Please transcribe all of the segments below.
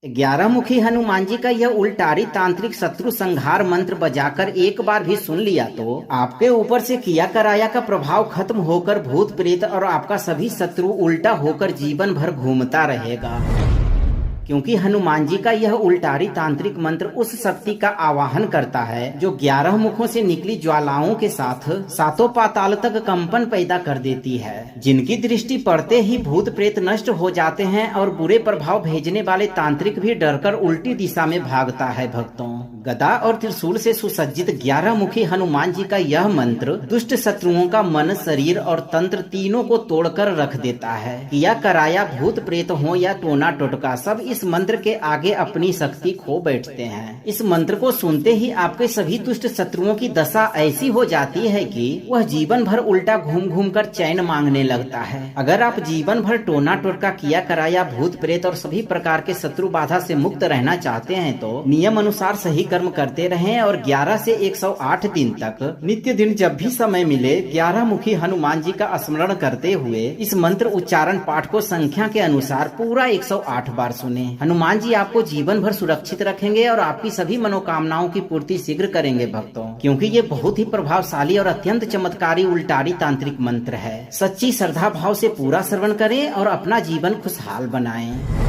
11 मुखी हनुमान जी का यह उल्टारी तांत्रिक शत्रु संहार मंत्र बजाकर एक बार भी सुन लिया तो आपके ऊपर से किया कराया का प्रभाव खत्म होकर भूत प्रेत और आपका सभी शत्रु उल्टा होकर जीवन भर घूमता रहेगा। क्योंकि हनुमान जी का यह उल्टारी तांत्रिक मंत्र उस शक्ति का आवाहन करता है जो 11 मुखों से निकली ज्वालाओं के साथ सातों पाताल तक कंपन पैदा कर देती है, जिनकी दृष्टि पड़ते ही भूत प्रेत नष्ट हो जाते हैं और बुरे प्रभाव भेजने वाले तांत्रिक भी डरकर उल्टी दिशा में भागता है। भक्तों, गदा और त्रिशूल से सुसज्जित 11 मुखी हनुमान जी का यह मंत्र दुष्ट शत्रुओं का मन, शरीर और तंत्र तीनों को तोड़कर रख देता है। किया कराया भूत प्रेत हो या टोना टोटका, सब इस मंत्र के आगे अपनी शक्ति खो बैठते हैं। इस मंत्र को सुनते ही आपके सभी दुष्ट शत्रुओं की दशा ऐसी हो जाती है कि वह जीवन भर उल्टा घूम घूम कर चैन मांगने लगता है। अगर आप जीवन भर टोना टोटका, किया कराया, भूत प्रेत और सभी प्रकार के शत्रु बाधा से मुक्त रहना चाहते हैं तो नियम अनुसार सही कर्म करते रहें और 11 से 108 दिन तक नित्य दिन जब भी समय मिले 11 मुखी हनुमान जी का स्मरण करते हुए इस मंत्र उच्चारण पाठ को संख्या के अनुसार पूरा 108 बार सुने। हनुमान जी आपको जीवन भर सुरक्षित रखेंगे और आपकी सभी मनोकामनाओं की पूर्ति शीघ्र करेंगे। भक्तों, क्योंकि ये बहुत ही प्रभावशाली और अत्यंत चमत्कारी उल्टारी तांत्रिक मंत्र है। सच्ची श्रद्धा भाव से पूरा श्रवण करें और अपना जीवन खुशहाल बनाएं।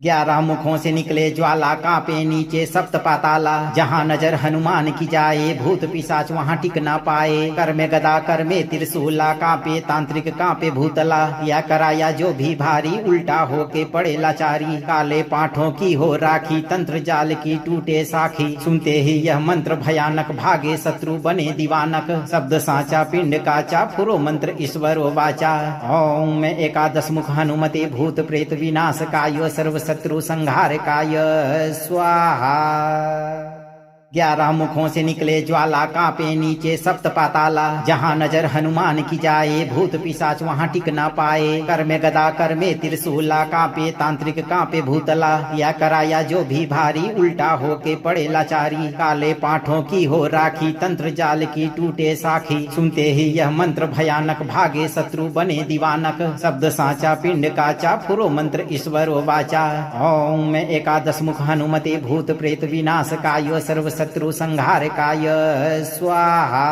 11 मुखों से निकले ज्वाला, कांपे नीचे सप्त पाताला, जहाँ नजर हनुमान की जाए भूत पिशाच वहाँ टिक ना पाए। कर में गदा, कर में त्रिशूला, कांपे तांत्रिक, कांपे भूतला, या कराया जो भी भारी उल्टा होके पड़े लाचारी। काले पाठों की हो राखी, तंत्र जाल की टूटे साखी, सुनते ही यह मंत्र भयानक भागे शत्रु बने दीवानक। शब्द साचा पिंड काचा, फुरो मंत्र ईश्वर वाचा। ओम एकादश मुख हनुमते भूत प्रेत विनाश काय, सर्व शत्रु संहार काय स्वाहा। 11 मुखों से निकले ज्वाला, कांपे नीचे सप्त पाताला, जहाँ नजर हनुमान की जाए भूत पिशाच वहाँ टिक ना पाए। कर में गदा, कर में त्रिशूला, कांपे तांत्रिक, कांपे भूतला, या कराया जो भी भारी उल्टा होके पड़े लाचारी। काले पाठों की हो राखी, तंत्र जाल की टूटे साखी, सुनते ही यह मंत्र भयानक भागे शत्रु बने दीवानक। शब्द साचा पिंड काचा, फुरो मंत्र ईश्वर वाचा। ओम एकादश मुख हनुमते भूत प्रेत विनाश काय, सर्व शत्रु संहार काय स्वाहा।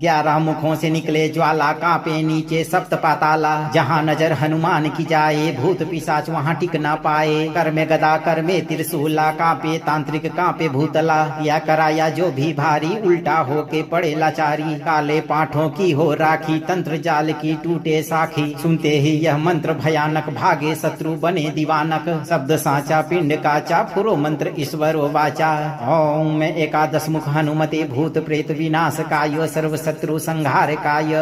11 मुखों से निकले ज्वाला, कांपे नीचे सप्त पाताला, जहाँ नजर हनुमान की जाए भूत पिशाच वहाँ टिक ना पाए। कर में गदा, कर में त्रिशूला, कांपे तांत्रिक, कांपे भूतला, या कराया जो भी भारी उल्टा होके पड़े लाचारी। काले पाठों की हो राखी, तंत्र जाल की टूटे साखी, सुनते ही यह मंत्र भयानक भागे शत्रु बने दीवानक। शब्द साचा पिंड काचा, फुरो मंत्र ईश्वर वाचा। ओम एकादश मुख हनुमते भूत प्रेत विनाश काय, सर्व शत्रु संहार काय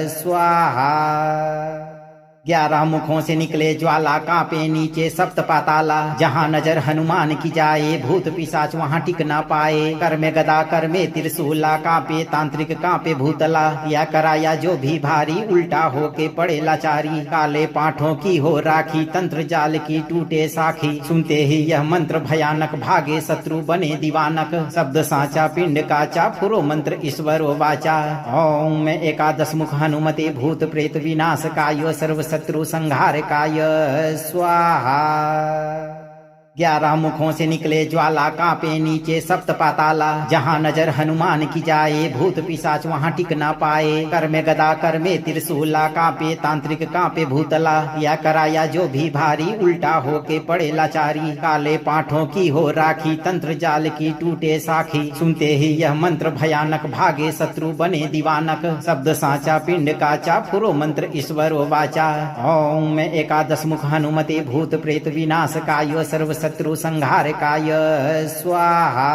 स्वाहा। 11 मुखों से निकले ज्वाला, कांपे नीचे सप्त पाताला, जहाँ नजर हनुमान की जाए भूत पिशाच वहाँ टिक ना पाए। कर में गदा, कर में त्रिशूला, कांपे तांत्रिक, कांपे भूतला, या कराया जो भी भारी उल्टा होके पड़े लाचारी। काले पाठों की हो राखी, तंत्र जाल की टूटे साखी, सुनते ही यह मंत्र भयानक भागे शत्रु बने दीवानक। शब्द साचा पिंड काचा, फुरो मंत्र ईश्वर वाचा। ओम एकादश मुख हनुमते भूत प्रेत विनाश काय, सर्व शत्रु संहार काय स्वाहा। 11 मुखों से निकले ज्वाला, कांपे नीचे सप्त पाताला, जहाँ नजर हनुमान की जाए भूत पिशाच वहाँ टिक ना पाए। कर में गदा, कर में त्रिशूला, कांपे तांत्रिक, कांपे भूतला, या कराया जो भी भारी उल्टा होके पड़े लाचारी। काले पाठों की हो राखी, तंत्र जाल की टूटे साखी, सुनते ही यह मंत्र भयानक भागे शत्रु बने दीवानक। शब्द साचा पिंड काचा, फुरो मंत्र ईश्वर वाचा। ओम एकादश मुख हनुमते भूत प्रेत विनाश काय, सर्व शत्रु संहार काय स्वाहा।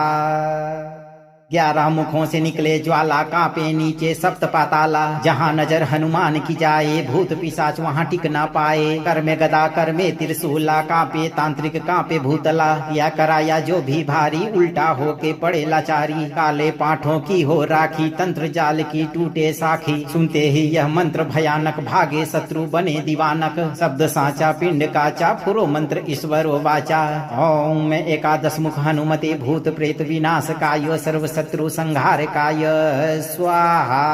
11 मुखों से निकले ज्वाला, कांपे नीचे सप्त पाताला, जहाँ नजर हनुमान की जाए भूत पिशाच वहाँ टिक ना पाए। कर में गदा, कर में त्रिशूला, कांपे तांत्रिक, कांपे भूतला, या कराया जो भी भारी उल्टा होके पड़े लाचारी। काले पाठों की हो राखी, तंत्र जाल की टूटे साखी, सुनते ही यह मंत्र भयानक भागे शत्रु बने दीवानक। शब्द साचा पिंड काचा, फुरो मंत्र ईश्वर वाचा। ओम एकादश मुख हनुमते भूत प्रेत विनाश काय, सर्व शत्रु संहार काय स्वाहा।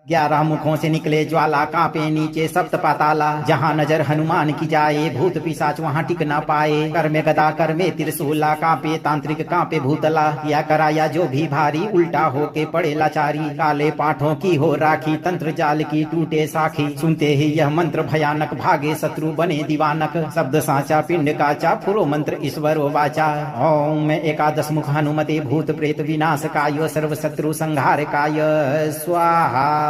11 मुखों से निकले ज्वाला, कांपे नीचे सप्त पाताला। जहाँ नजर हनुमान की जाए, भूत पिशाच वहाँ टिक ना पाए। कर में गदा, कर में त्रिशूला, कांपे तांत्रिक, कांपे भूतला। या कराया जो भी भारी, उल्टा होके पड़े लाचारी। काले पाठों की हो राखी, तंत्र जाल की टूटे साखी। सुनते ही यह मंत्र भयानक, भागे शत्रु बने दीवानक। शब्द साचा पिंड काचा, फुरो मंत्र ईश्वर वाचा। ओम एकादश मुख हनुमते, भूत प्रेत विनाशकाय, सर्व शत्रु संहारकाय स्वाहा।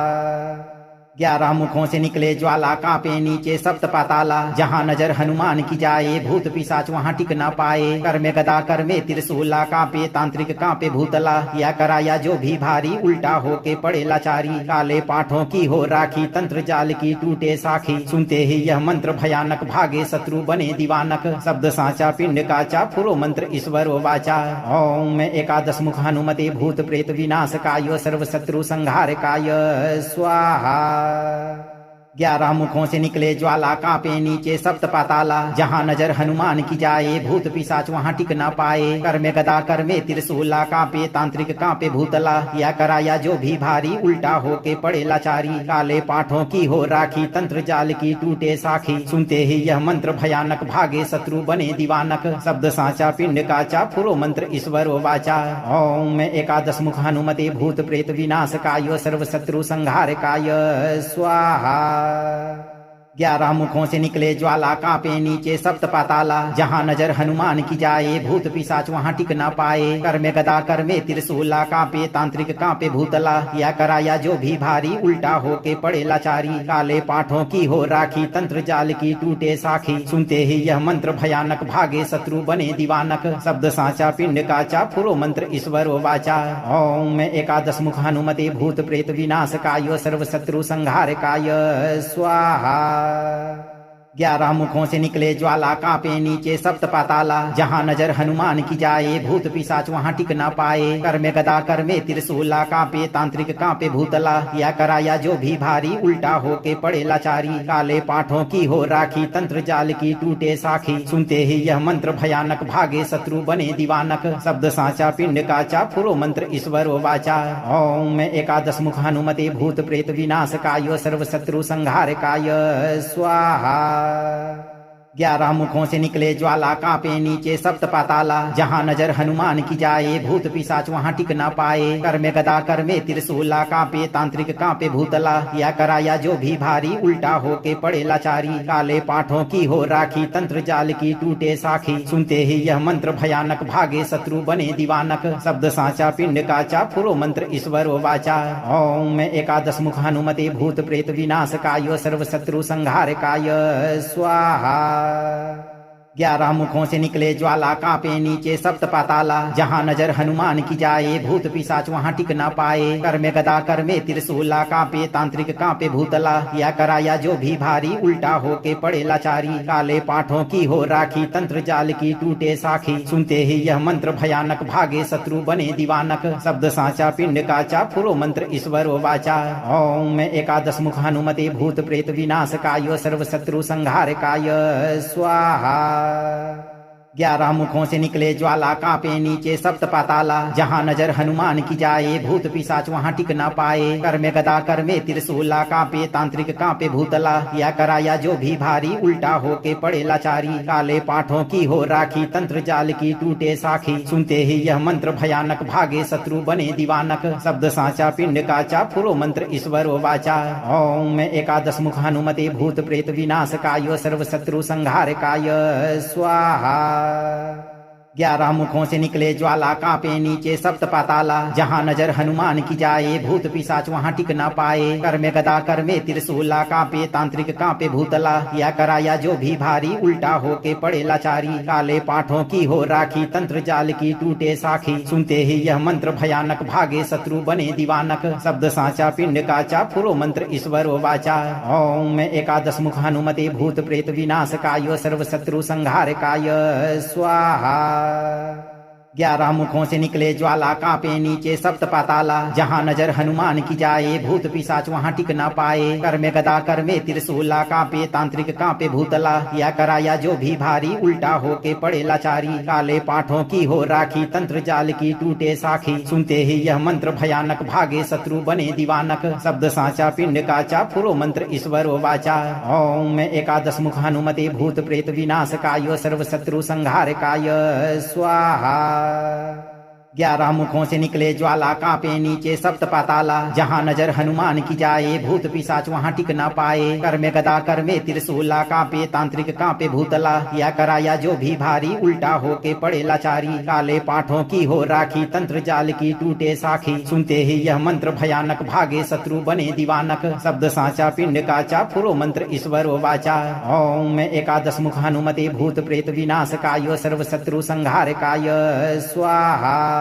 11 मुखों से निकले ज्वाला, कांपे नीचे सप्त पाताला। जहाँ नजर हनुमान की जाए, भूत पिशाच वहाँ टिक ना पाए। कर में गदा, कर में त्रिशूला, कांपे तांत्रिक, कांपे भूतला। या कराया जो भी भारी, उल्टा होके पड़े लाचारी। काले पाठों की हो राखी, तंत्र जाल की टूटे साखी। सुनते ही यह मंत्र भयानक, भागे शत्रु बने दीवानक। शब्द साचा पिंड काचा, फुरो मंत्र ईश्वर वाचा। ओम एकादश मुख हनुमते, भूत प्रेत विनाशकाय, सर्व शत्रु संहारकाय स्वाहा। 11 मुखों से निकले ज्वाला, कांपे नीचे सप्त पाताला। जहाँ नजर हनुमान की जाए, भूत पिशाच वहाँ टिक ना पाए। कर में गदा, कर में त्रिशूला, कांपे तांत्रिक, कांपे भूतला। या कराया जो भी भारी, उल्टा होके पड़े लाचारी। काले पाठों की हो राखी, तंत्र जाल की टूटे साखी। सुनते ही यह मंत्र भयानक, भागे शत्रु बने दीवानक। शब्द साचा पिंड काचा, फुरो मंत्र ईश्वर वाचा। ओम एकादश मुख हनुमते, भूत प्रेत विनाशकाय, सर्व शत्रु संहारकाय स्वाहा। 11 मुखों से निकले ज्वाला, कांपे नीचे सप्त पाताला। जहाँ नजर हनुमान की जाए, भूत पिशाच वहाँ टिक ना पाए। कर में गदा, कर में त्रिशूला, कांपे तांत्रिक, कांपे भूतला। या कराया जो भी भारी, उल्टा होके पड़े लाचारी। काले पाठों की हो राखी, तंत्र जाल की टूटे साखी। सुनते ही यह मंत्र भयानक, भागे शत्रु बने दीवानक। शब्द साचा पिंड काचा, फुरो मंत्र ईश्वर वाचा। ओम एकादश मुख हनुमते, भूत प्रेत विनाशकाय, सर्व शत्रु संहारकाय स्वाहा। 11 मुखों से निकले ज्वाला, कांपे नीचे सप्त पाताला। जहाँ नजर हनुमान की जाए, भूत पिशाच वहाँ टिक ना पाए। कर में गदा, कर में त्रिशूला, कांपे तांत्रिक, कांपे भूतला। या कराया जो भी भारी, उल्टा होके पड़े लाचारी। काले पाठों की हो राखी, तंत्र जाल की टूटे साखी। सुनते ही यह मंत्र भयानक, भागे शत्रु बने दीवानक। शब्द साचा पिंड काचा, फुरो मंत्र ईश्वर वाचा। ओम एकादश मुख हनुमते, भूत प्रेत विनाशकाय, सर्व शत्रु संहारकाय स्वाहा। 11 मुखों से निकले ज्वाला, कांपे नीचे सप्त पाताला। जहाँ नजर हनुमान की जाए, भूत पिशाच वहाँ टिक ना पाए। कर में गदा, कर में त्रिशूला, कांपे तांत्रिक, कांपे भूतला। या कराया जो भी भारी, उल्टा होके पड़े लाचारी। काले पाठों की हो राखी, तंत्र जाल की टूटे साखी। सुनते ही यह मंत्र भयानक, भागे शत्रु बने दीवानक। शब्द साचा पिंड काचा, फुरो मंत्र ईश्वर वाचा। ओम एकादश मुख हनुमते, भूत प्रेत विनाशकाय, सर्व शत्रु संहारकाय स्वाहा। 11 मुखों से निकले ज्वाला, कांपे नीचे सप्त पाताला। जहाँ नजर हनुमान की जाए, भूत पिशाच वहाँ टिक ना पाए। कर में गदा, कर में त्रिशूला, कांपे तांत्रिक, कांपे भूतला। या कराया जो भी भारी, उल्टा होके पड़े लाचारी। काले पाठों की हो राखी, तंत्र जाल की टूटे साखी। सुनते ही यह मंत्र भयानक, भागे शत्रु बने दीवानक। शब्द साचा पिंड काचा, फुरो मंत्र ईश्वर वाचा। ओम एकादश मुख हनुमते, भूत प्रेत विनाशकाय, सर्व शत्रु संहारकाय स्वाहा। 11 मुखों से निकले ज्वाला, कांपे नीचे सप्त पाताला। जहाँ नजर हनुमान की जाए, भूत पिशाच वहाँ टिक ना पाए। कर में गदा, कर में त्रिशूला, कांपे तांत्रिक, कांपे भूतला। या कराया जो भी भारी, उल्टा होके पड़े लाचारी। काले पाठों की हो राखी, तंत्र जाल की टूटे साखी। सुनते ही यह मंत्र भयानक, भागे शत्रु बने दीवानक। शब्द साचा पिंड काचा, फुरो मंत्र ईश्वर वाचा। ओम एकादश मुख हनुमते, भूत प्रेत विनाशकाय, सर्व शत्रु संहारकाय स्वाहा। 11 मुखों से निकले ज्वाला, कांपे नीचे सप्त पाताला। जहाँ नजर हनुमान की जाए, भूत पिशाच वहाँ टिक ना पाए। कर में गदा, कर में त्रिशूला, कांपे तांत्रिक, कांपे भूतला। या कराया जो भी भारी, उल्टा होके पड़े लाचारी। काले पाठों की हो राखी, तंत्र जाल की टूटे साखी। सुनते ही यह मंत्र भयानक, भागे शत्रु बने दीवानक। शब्द साचा पिंड काचा, फुरो मंत्र ईश्वर वाचा। ओम एकादश मुख हनुमते, भूत प्रेत विनाशकाय, सर्व शत्रु संहारकाय स्वाहा। 11 मुखों से निकले ज्वाला, कांपे नीचे सप्त पाताला। जहाँ नजर हनुमान की जाए, भूत पिशाच वहाँ टिक ना पाए। कर में गदा, कर में त्रिशूला, कांपे तांत्रिक, कांपे भूतला। या कराया जो भी भारी, उल्टा होके पड़े लाचारी। काले पाठों की हो राखी, तंत्र जाल की टूटे साखी। सुनते ही यह मंत्र भयानक, भागे शत्रु बने दीवानक। शब्द साचा पिंड काचा, फुरो मंत्र ईश्वर वाचा। ओम एकादश मुख हनुमते, भूत प्रेत विनाशकाय, सर्व शत्रु संहारकाय स्वाहा। 11 मुखों से निकले ज्वाला, कांपे नीचे सप्त पाताला। जहाँ नजर हनुमान की जाए, भूत पिशाच वहाँ टिक ना पाए। कर में गदा, कर में त्रिशूला, कांपे तांत्रिक, कांपे भूतला। या कराया जो भी भारी, उल्टा होके पड़े लाचारी। काले पाठों की हो राखी, तंत्र जाल की टूटे साखी। सुनते ही यह मंत्र भयानक, भागे शत्रु बने दीवानक। शब्द साचा पिंड काचा, फुरो मंत्र ईश्वर वाचा। ओम एकादश मुख हनुमते, भूत प्रेत विनाशकाय, सर्व शत्रु संहारकाय स्वाहा।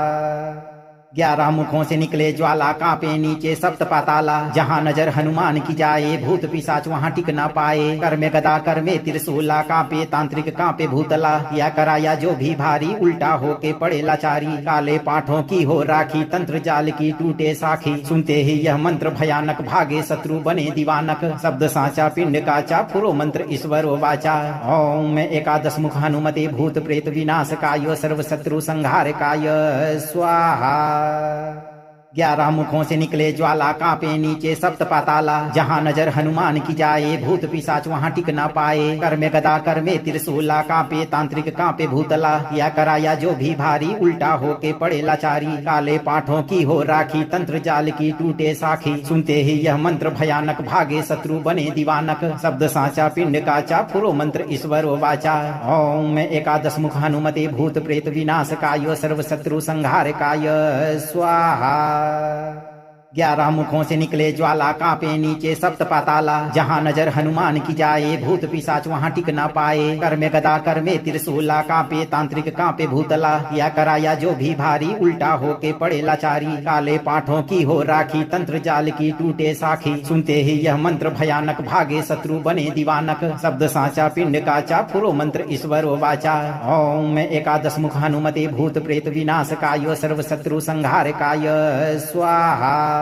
11 मुखों से निकले ज्वाला, कांपे नीचे सप्त पाताला। जहाँ नजर हनुमान की जाए, भूत पिशाच वहाँ टिक ना पाए। कर में गदा, कर में त्रिशूला, कांपे तांत्रिक, कांपे भूतला। या कराया जो भी भारी, उल्टा होके पड़े लाचारी। काले पाठों की हो राखी, तंत्र जाल की टूटे साखी। सुनते ही यह मंत्र भयानक, भागे शत्रु बने दीवानक। शब्द साचा पिंड काचा, फुरो मंत्र ईश्वर वाचा। ओम एकादश मुख हनुमते, भूत प्रेत विनाशकाय, सर्व शत्रु संहारकाय स्वाहा। 11 मुखों से निकले ज्वाला, कांपे नीचे सप्त पाताला। जहाँ नजर हनुमान की जाए, भूत पिशाच वहाँ टिक ना पाए। कर में गदा, कर में त्रिशूला, कांपे तांत्रिक, कांपे भूतला। या कराया जो भी भारी, उल्टा होके पड़े लाचारी। काले पाठों की हो राखी, तंत्र जाल की टूटे साखी। सुनते ही यह मंत्र भयानक, भागे शत्रु बने दीवानक। शब्द साचा पिंड काचा, फुरो मंत्र ईश्वर वाचा। ओम एकादश मुख हनुमते, भूत प्रेत विनाशकाय, सर्व शत्रु संहारकाय स्वाहा। 11 मुखों से निकले ज्वाला, कांपे नीचे सप्त पाताला। जहाँ नजर हनुमान की जाए, भूत पिशाच वहाँ टिक ना पाए। कर में गदा, कर में त्रिशूला, कांपे तांत्रिक, कांपे भूतला। या कराया जो भी भारी, उल्टा होके पड़े लाचारी। काले पाठों की हो राखी, तंत्र जाल की टूटे साखी। सुनते ही यह मंत्र भयानक, भागे शत्रु बने दीवानक। शब्द साचा पिंड काचा, फुरो मंत्र ईश्वर वाचा। ओम एकादश मुख हनुमते, भूत प्रेत विनाशकाय, सर्व शत्रु संहारकाय स्वाहा।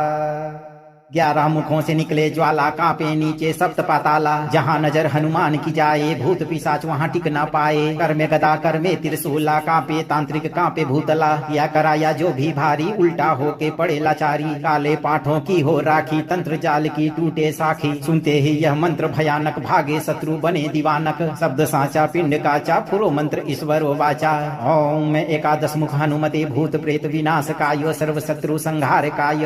11 मुखों से निकले ज्वाला, कांपे नीचे सप्त पाताला। जहाँ नजर हनुमान की जाए, भूत पिशाच वहाँ टिक ना पाए। कर में गदा, कर में त्रिशूला, कांपे तांत्रिक, कांपे भूतला। या कराया जो भी भारी, उल्टा होके पड़े लाचारी। काले पाठों की हो राखी, तंत्र जाल की टूटे साखी। सुनते ही यह मंत्र भयानक, भागे शत्रु बने दीवानक। शब्द साचा पिंड काचा, फुरो मंत्र ईश्वर वाचा। ओम एकादश मुख हनुमते, भूत प्रेत विनाशकाय, सर्व शत्रु संहारकाय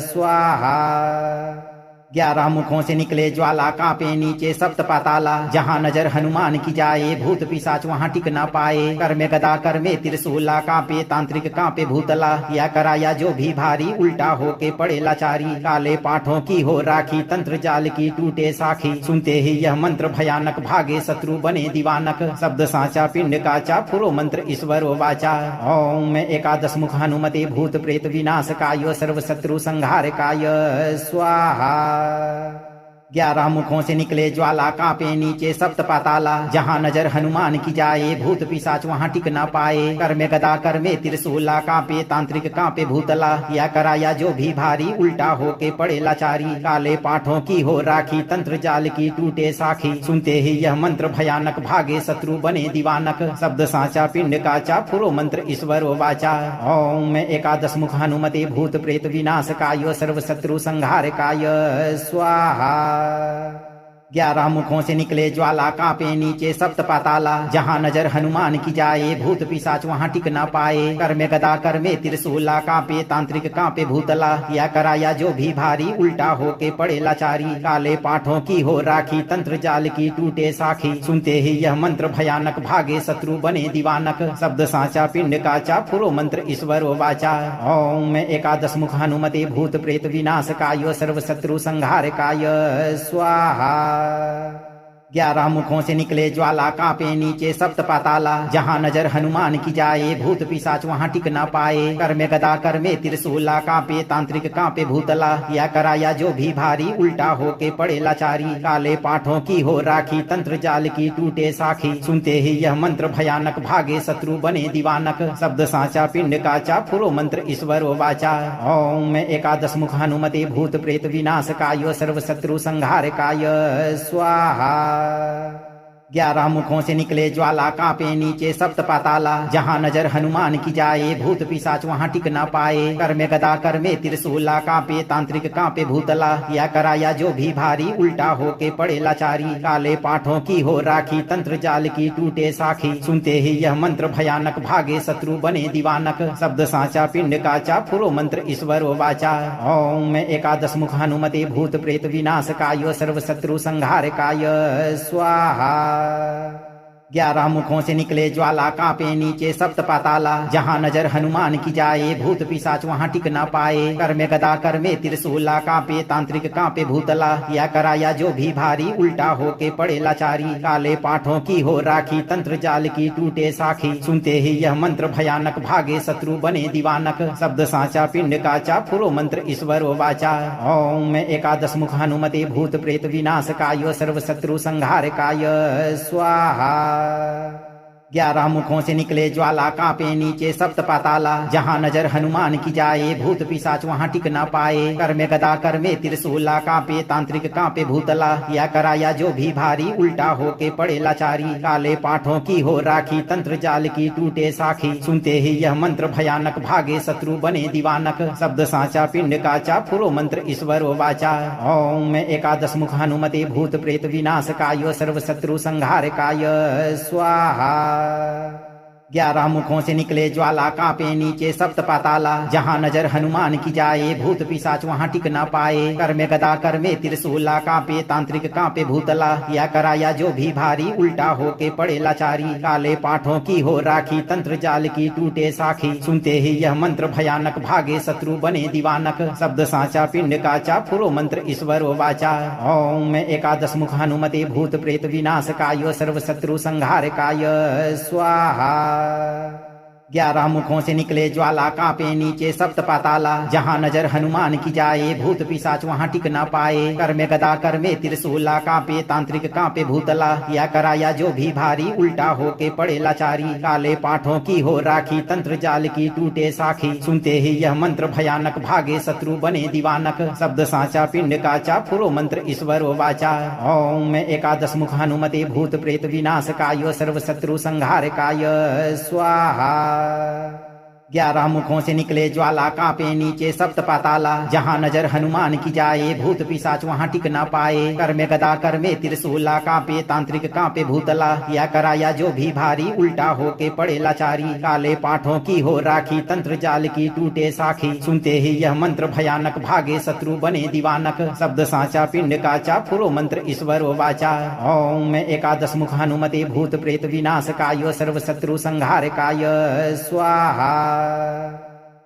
स्वाहा। 11 मुखों से निकले ज्वाला, कांपे नीचे सप्त पाताला। जहाँ नजर हनुमान की जाए, भूत पिशाच वहाँ टिक ना पाए। कर में गदा, कर में त्रिशूला, कांपे तांत्रिक, कांपे भूतला। या कराया जो भी भारी, उल्टा होके पड़े लाचारी। काले पाठों की हो राखी, तंत्र जाल की टूटे साखी। सुनते ही यह मंत्र भयानक, भागे शत्रु बने दीवानक। शब्द साचा पिंड काचा, फुरो मंत्र ईश्वर वाचा। ओम एकादश मुख हनुमते, भूत प्रेत विनाशकाय, सर्व शत्रु संहारकाय स्वाहा। 11 मुखों से निकले ज्वाला, कांपे नीचे सप्त पाताला। जहाँ नजर हनुमान की जाए, भूत पिशाच वहाँ टिक ना पाए। कर में गदा, कर में त्रिशूला, कांपे तांत्रिक, कांपे भूतला। या कराया जो भी भारी, उल्टा होके पड़े लाचारी। काले पाठों की हो राखी, तंत्र जाल की टूटे साखी। सुनते ही यह मंत्र भयानक, भागे शत्रु बने दीवानक। शब्द साचा पिंड काचा, फुरो मंत्र ईश्वर वाचा। ओम एकादश मुख हनुमते, भूत प्रेत विनाशकाय, सर्व शत्रु संहारकाय स्वाहा। 11 मुखों से निकले ज्वाला, कांपे नीचे सप्त पाताला। जहाँ नजर हनुमान की जाए, भूत पिशाच वहाँ टिक ना पाए। कर में गदा, कर में त्रिशूला, कांपे तांत्रिक, कांपे भूतला। या कराया जो भी भारी, उल्टा होके पड़े लाचारी। काले पाठों की हो राखी, तंत्र जाल की टूटे साखी। सुनते ही यह मंत्र भयानक, भागे शत्रु बने दीवानक। शब्द साचा पिंड काचा, फुरो मंत्र ईश्वर वाचा। ओम एकादश मुख हनुमते, भूत प्रेत विनाशकाय, सर्व शत्रु संहारकाय स्वाहा। 11 मुखों से निकले ज्वाला, कांपे नीचे सप्त पाताला। जहाँ नजर हनुमान की जाए, भूत पिशाच वहाँ टिक ना पाए। कर में गदा, कर में त्रिशूला, कांपे तांत्रिक, कांपे भूतला। या कराया जो भी भारी, उल्टा होके पड़े लाचारी। काले पाठों की हो राखी, तंत्र जाल की टूटे साखी। सुनते ही यह मंत्र भयानक, भागे शत्रु बने दीवानक। शब्द साचा पिंड काचा, फुरो मंत्र ईश्वर वाचा। ओम एकादश मुख हनुमते, भूत प्रेत विनाश काय, सर्व शत्रु संहार काय स्वाहा। 11 मुखों से निकले ज्वाला, कांपे नीचे सप्त पाताला। जहाँ नजर हनुमान की जाए, भूत पिशाच वहाँ टिक ना पाए। कर में गदा, कर में त्रिशूला, कांपे तांत्रिक, कांपे भूतला। या कराया जो भी भारी, उल्टा होके पड़े लाचारी। काले पाठों की हो राखी, तंत्र जाल की टूटे साखी। सुनते ही यह मंत्र भयानक, भागे शत्रु बने दीवानक। शब्द साचा पिंड काचा, फुरो मंत्र ईश्वर वाचा। ओम एकादश मुख हनुमते, भूत प्रेत विनाश काय, सर्व शत्रु संहार काय स्वाहा। 11 मुखों से निकले ज्वाला, कांपे नीचे सप्त पाताला। जहाँ नजर हनुमान की जाए, भूत पिशाच वहाँ टिक ना पाए। कर में गदा, कर में त्रिशूला, कांपे तांत्रिक, कांपे भूतला। या कराया जो भी भारी, उल्टा होके पड़े लाचारी। काले पाठों की हो राखी, तंत्र जाल की टूटे साखी। सुनते ही यह मंत्र भयानक, भागे शत्रु बने दीवानक। शब्द साचा पिंड काचा, फुरो मंत्र ईश्वर वाचा। ओम एकादश मुख हनुमते, भूत प्रेत विनाश काय, सर्व शत्रु संहार काय स्वाहा। 11 मुखों से निकले ज्वाला, कांपे नीचे सप्त पाताला। जहाँ नजर हनुमान की जाए, भूत पिशाच वहाँ टिक ना पाए। कर में गदा, कर में त्रिशूला, कांपे तांत्रिक, कांपे भूतला। या कराया जो भी भारी, उल्टा होके पड़े लाचारी। काले पाठों की हो राखी, तंत्र जाल की टूटे साखी। सुनते ही यह मंत्र भयानक, भागे शत्रु बने दीवानक। शब्द साचा पिंड काचा, फुरो मंत्र ईश्वर वाचा। ओम एकादश मुख हनुमते, भूत प्रेत विनाश काय, सर्व शत्रु संहार काय स्वाहा। 11 मुखों से निकले ज्वाला, कांपे नीचे सप्त पाताला। जहाँ नजर हनुमान की जाए, भूत पिशाच वहाँ टिक ना पाए। कर में गदा, कर में त्रिशूला, कांपे तांत्रिक, कांपे भूतला। या कराया जो भी भारी, उल्टा होके पड़े लाचारी। काले पाठों की हो राखी, तंत्र जाल की टूटे साखी। सुनते ही यह मंत्र भयानक, भागे शत्रु बने दीवानक। शब्द साचा पिंड काचा, फुरो मंत्र ईश्वर वाचा। ओम एकादश मुख हनुमते, भूत प्रेत विनाश काय, सर्व शत्रु संहार काय स्वाहा। 11 मुखों से निकले ज्वाला, कांपे नीचे सप्त पाताला। जहाँ नजर हनुमान की जाए, भूत पिशाच वहाँ टिक ना पाए। कर में गदा, कर में त्रिशूला, कांपे तांत्रिक, कांपे भूतला। या कराया जो भी भारी, उल्टा होके पड़े लाचारी। काले पाठों की हो राखी, तंत्र जाल की टूटे साखी। सुनते ही यह मंत्र भयानक, भागे शत्रु बने दीवानक। शब्द साचा पिंड काचा, फुरो मंत्र ईश्वर वाचा। ओम एकादश मुख हनुमते, भूत प्रेत विनाश काय, सर्व शत्रु संहार काय स्वाहा। 11 मुखों से निकले ज्वाला, कांपे नीचे सप्त पाताला। जहाँ नजर हनुमान की जाए, भूत पिशाच वहाँ टिक ना पाए। कर में गदा, कर में त्रिशूला, कांपे तांत्रिक, कांपे भूतला। या कराया जो भी भारी, उल्टा होके पड़े लाचारी। काले पाठों की हो राखी, तंत्र जाल की टूटे साखी। सुनते ही यह मंत्र भयानक, भागे शत्रु बने दीवानक। शब्द साचा पिंड काचा, फुरो मंत्र ईश्वर वाचा। ओम एकादश मुख हनुमते, भूत प्रेत विनाश काय, सर्व शत्रु संहार काय स्वाहा।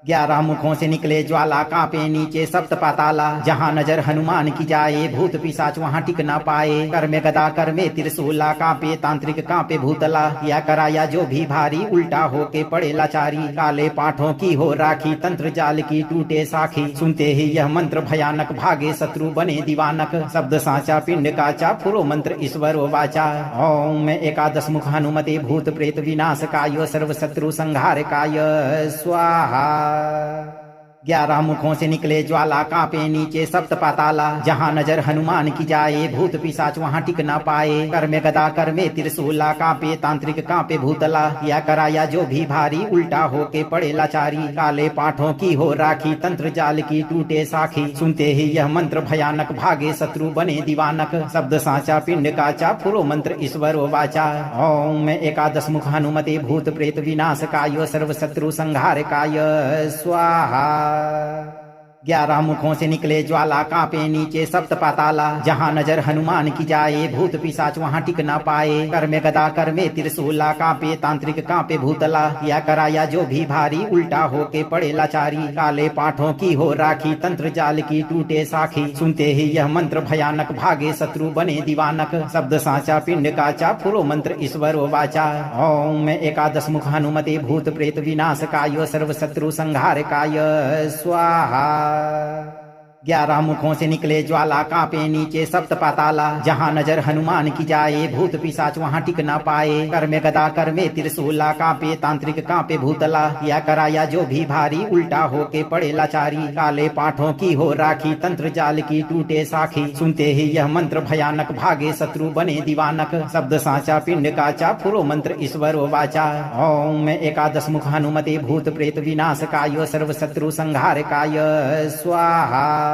11 मुखों से निकले ज्वाला, कांपे नीचे सप्त पाताला। जहाँ नजर हनुमान की जाए, भूत पिशाच वहाँ टिक ना पाए। कर में गदा, कर में त्रिशूला, कांपे तांत्रिक, कांपे भूतला। या कराया जो भी भारी, उल्टा होके पड़े लाचारी। काले पाठों की हो राखी, तंत्र जाल की टूटे साखी। सुनते ही यह मंत्र भयानक, भागे शत्रु बने दीवानक। शब्द साचा पिंड काचा, फुरो मंत्र ईश्वर वाचा। ओम एकादश मुख हनुमते, भूत प्रेत विनाश काय, सर्व शत्रु संहार काय स्वाहा। 11 मुखों से निकले ज्वाला, कांपे नीचे सप्त पाताला। जहाँ नजर हनुमान की जाए, भूत पिशाच वहाँ टिक ना पाए। कर में गदा, कर में त्रिशूला, कांपे तांत्रिक, कांपे भूतला। या कराया जो भी भारी, उल्टा होके पड़े लाचारी। काले पाठों की हो राखी, तंत्र जाल की टूटे साखी। सुनते ही यह मंत्र भयानक, भागे शत्रु बने दीवानक। शब्द साचा पिंड काचा, फुरो मंत्र ईश्वर वाचा। ओम एकादश मुख हनुमते, भूत प्रेत विनाश काय, सर्व शत्रु संहार काय स्वाहा। 11 मुखों से निकले ज्वाला, कांपे नीचे सप्त पाताला। जहाँ नजर हनुमान की जाए, भूत पिशाच वहाँ टिक ना पाए। कर में गदा, कर में त्रिशूला, कांपे तांत्रिक, कांपे भूतला। किया कराया जो भी भारी, उल्टा होके पड़े लाचारी। काले पाठों की हो राखी, तंत्र जाल की टूटे साखी। सुनते ही यह मंत्र भयानक, भागे शत्रु बने दीवानक। शब्द साचा पिंड काचा, फुरो मंत्र ईश्वर वाचा। ओम एकादश मुख हनुमते, भूत प्रेत विनाश काय, सर्व शत्रु संहार काय स्वाहा। 11 मुखों से निकले ज्वाला, कांपे नीचे सप्त पाताला। जहाँ नजर हनुमान की जाए, भूत पिशाच वहाँ टिक ना पाए। कर में गदा, कर में त्रिशूला, कांपे तांत्रिक, कांपे भूतला। किया कराया जो भी भारी, उल्टा होके पड़े लाचारी। काले पाठों की हो राखी, तंत्र जाल की टूटे साखी। सुनते ही यह मंत्र भयानक, भागे शत्रु बने दीवानक। शब्द साचा पिंड काचा, फुरो मंत्र ईश्वर वाचा। ओम एकादश मुख हनुमते, भूत प्रेत विनाश काय, सर्व शत्रु संहार काय स्वाहा।